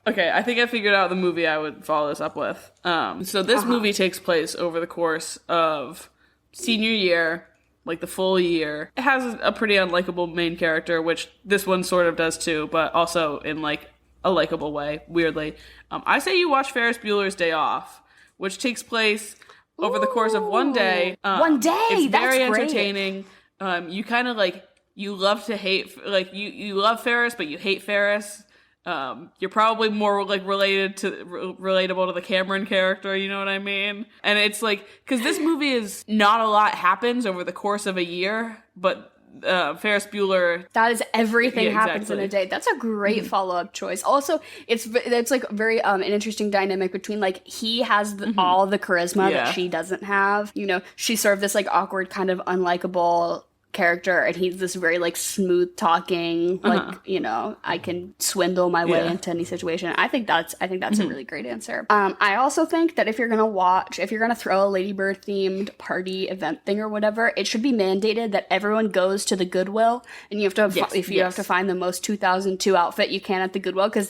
Okay, I think I figured out the movie I would follow this up with. So this movie takes place over the course of senior year, like the full year. It has a pretty unlikable main character, which this one sort of does too, but also in like a likable way, weirdly. I say you watch Ferris Bueller's Day Off, which takes place over the course of one day. One day? It's very That's entertaining. You kind of like, you love to hate, like you love Ferris, but you hate Ferris. You're probably more like relatable to the Cameron character, you know what I mean? And it's like, because this movie is not a lot happens over the course of a year, but Ferris Bueller. That is everything happens in a day. That's a great follow-up choice. Also, it's like very an interesting dynamic between like he has all the charisma that she doesn't have. You know, she's sort of this like awkward kind of unlikable character, and he's this very like smooth talking like you know, I can swindle my way into any situation. I think that's a really great answer. I also think that if you're gonna throw a Lady Bird themed party event thing or whatever, it should be mandated that everyone goes to the Goodwill, and you have to have to find the most 2002 outfit you can at the Goodwill, because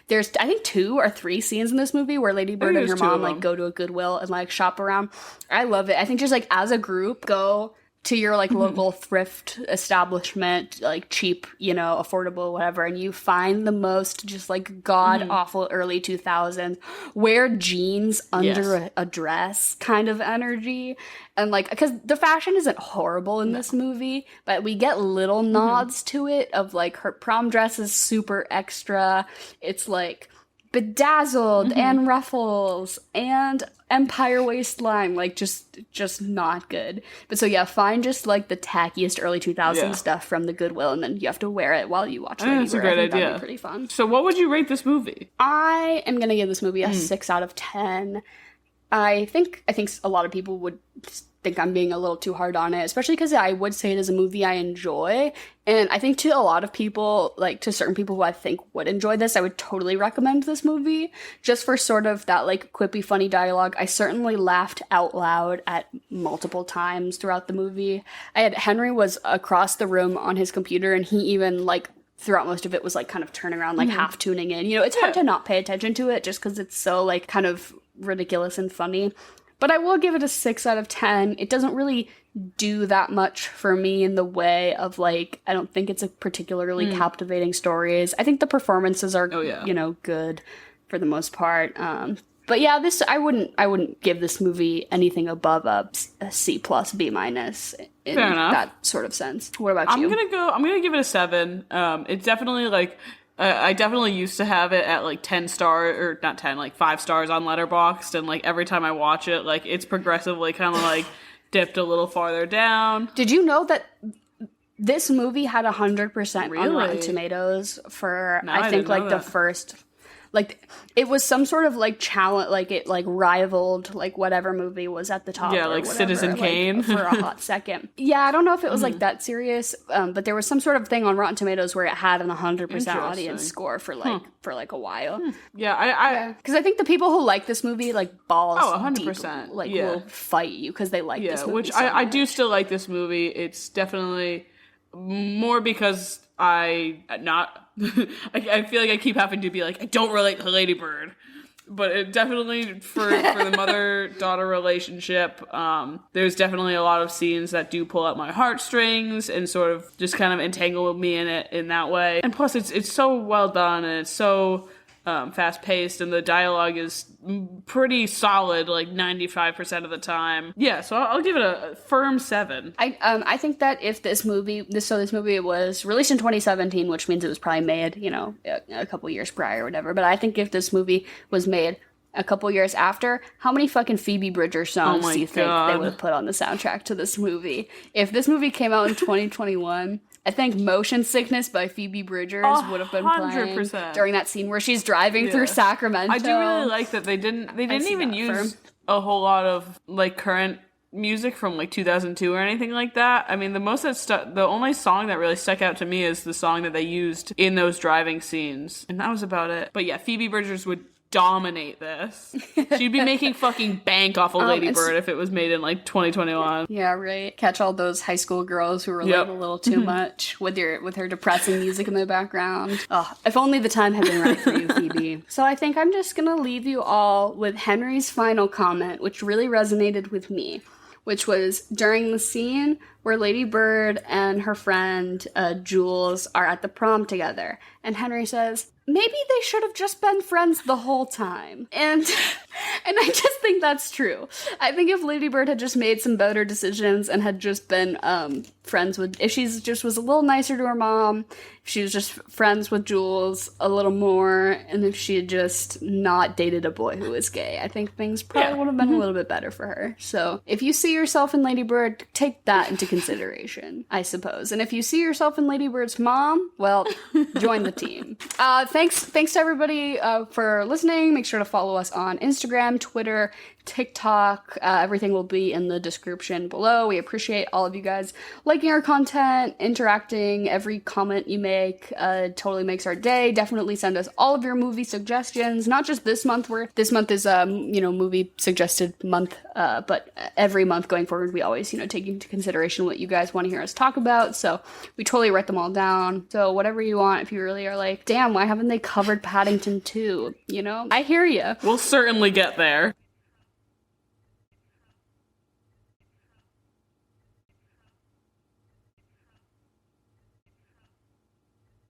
there's I think 2 or 3 scenes in this movie where Lady Bird and her mom like go to a Goodwill and like shop around. I love it. I think just like as a group go to your like local thrift establishment, like cheap, you know, affordable, whatever, and you find the most just like god awful early 2000s wear jeans under a dress kind of energy. And like, because the fashion isn't horrible in this movie, but we get little nods to it of like her prom dress is super extra. It's like bedazzled and ruffles and empire waistline, like just not good. But so yeah, find just like the tackiest early 2000s stuff from the Goodwill, and then you have to wear it while you watch Lady Bird. That's a great idea. That'd be pretty fun. So what would you rate this movie? I am gonna give this movie a 6 out of 10. I think a lot of people would think I'm being a little too hard on it, especially because I would say it is a movie I enjoy. And I think to a lot of people, like to certain people who I think would enjoy this, I would totally recommend this movie just for sort of that like quippy, funny dialogue. I certainly laughed out loud at multiple times throughout the movie. Henry was across the room on his computer, and he even like throughout most of it was like kind of turning around, like half tuning in. You know, it's hard to not pay attention to it just because it's so like kind of ridiculous and funny. But I will give it a 6 out of 10. It doesn't really do that much for me in the way of, like, I don't think it's a particularly captivating story. I think the performances are, you know, good for the most part. But But yeah, I wouldn't give this movie anything above a C plus, B minus in that sort of sense. What about you? I'm gonna give it a 7. It's definitely like I definitely used to have it at like 10 stars, or not 10, like 5 stars on Letterboxd, and like every time I watch it, like it's progressively kind of like dipped a little farther down. Did you know that this movie had 100% on Rotten Tomatoes for I think like the first, like it was some sort of like challenge, like it like rivaled like whatever movie was at the top. Yeah, like whatever, Citizen Kane like, for a hot second. Yeah, I don't know if it was like that serious, but there was some sort of thing on Rotten Tomatoes where it had an 100% audience score for like a while. Yeah, because I think the people who like this movie like balls 100% deep, like will fight you because they like this movie. Which so I do still like this movie. It's definitely more because I feel like I keep having to be like, I don't relate to Lady Bird. But it definitely, for the mother-daughter relationship, there's definitely a lot of scenes that do pull at my heartstrings and sort of just kind of entangle me in it in that way. And plus, it's so well done, and it's so fast-paced, and the dialogue is pretty solid, like 95% of the time. Yeah, so I'll give it a firm 7. I think that if this movie was released in 2017, which means it was probably made, a couple years prior or whatever, but I think if this movie was made a couple years after, how many fucking Phoebe Bridgers songs do you think they would have put on the soundtrack to this movie? If this movie came out in 2021... I think Motion Sickness by Phoebe Bridgers would have been playing during that scene where she's driving through Sacramento. I do really like that they didn't even use a whole lot of like current music from like 2002 or anything like that. I mean, the only song that really stuck out to me is the song that they used in those driving scenes, and that was about it. But yeah, Phoebe Bridgers would dominate this. She'd be making fucking bank off of Lady Bird if it was made in like 2021. Yeah, right. Catch all those high school girls who were like a little too much with her depressing music in the background. Oh, if only the time had been right for you, Phoebe. So I think I'm just gonna leave you all with Henry's final comment, which really resonated with me, which was during the scene where Lady Bird and her friend Jules are at the prom together. And Henry says, maybe they should have just been friends the whole time. And I just think that's true. I think if Lady Bird had just made some better decisions and had just been friends with, if she just was a little nicer to her mom, if she was just friends with Jules a little more, and if she had just not dated a boy who was gay, I think things probably would have been a little bit better for her. So if you see yourself in Lady Bird, take that into consideration, I suppose. And if you see yourself in Lady Bird's mom, well, join the team. Thanks to everybody for listening. Make sure to follow us on Instagram, Twitter, TikTok. Everything will be in the description below. We appreciate all of you guys liking our content, interacting. Every comment you make totally makes our day. Definitely send us all of your movie suggestions, not just this month, where this month is movie suggested month, but every month going forward, we always take into consideration what you guys want to hear us talk about. So we totally write them all down. So whatever you want, if you really are like, damn, why haven't they covered Paddington 2? I hear you. We'll certainly get there.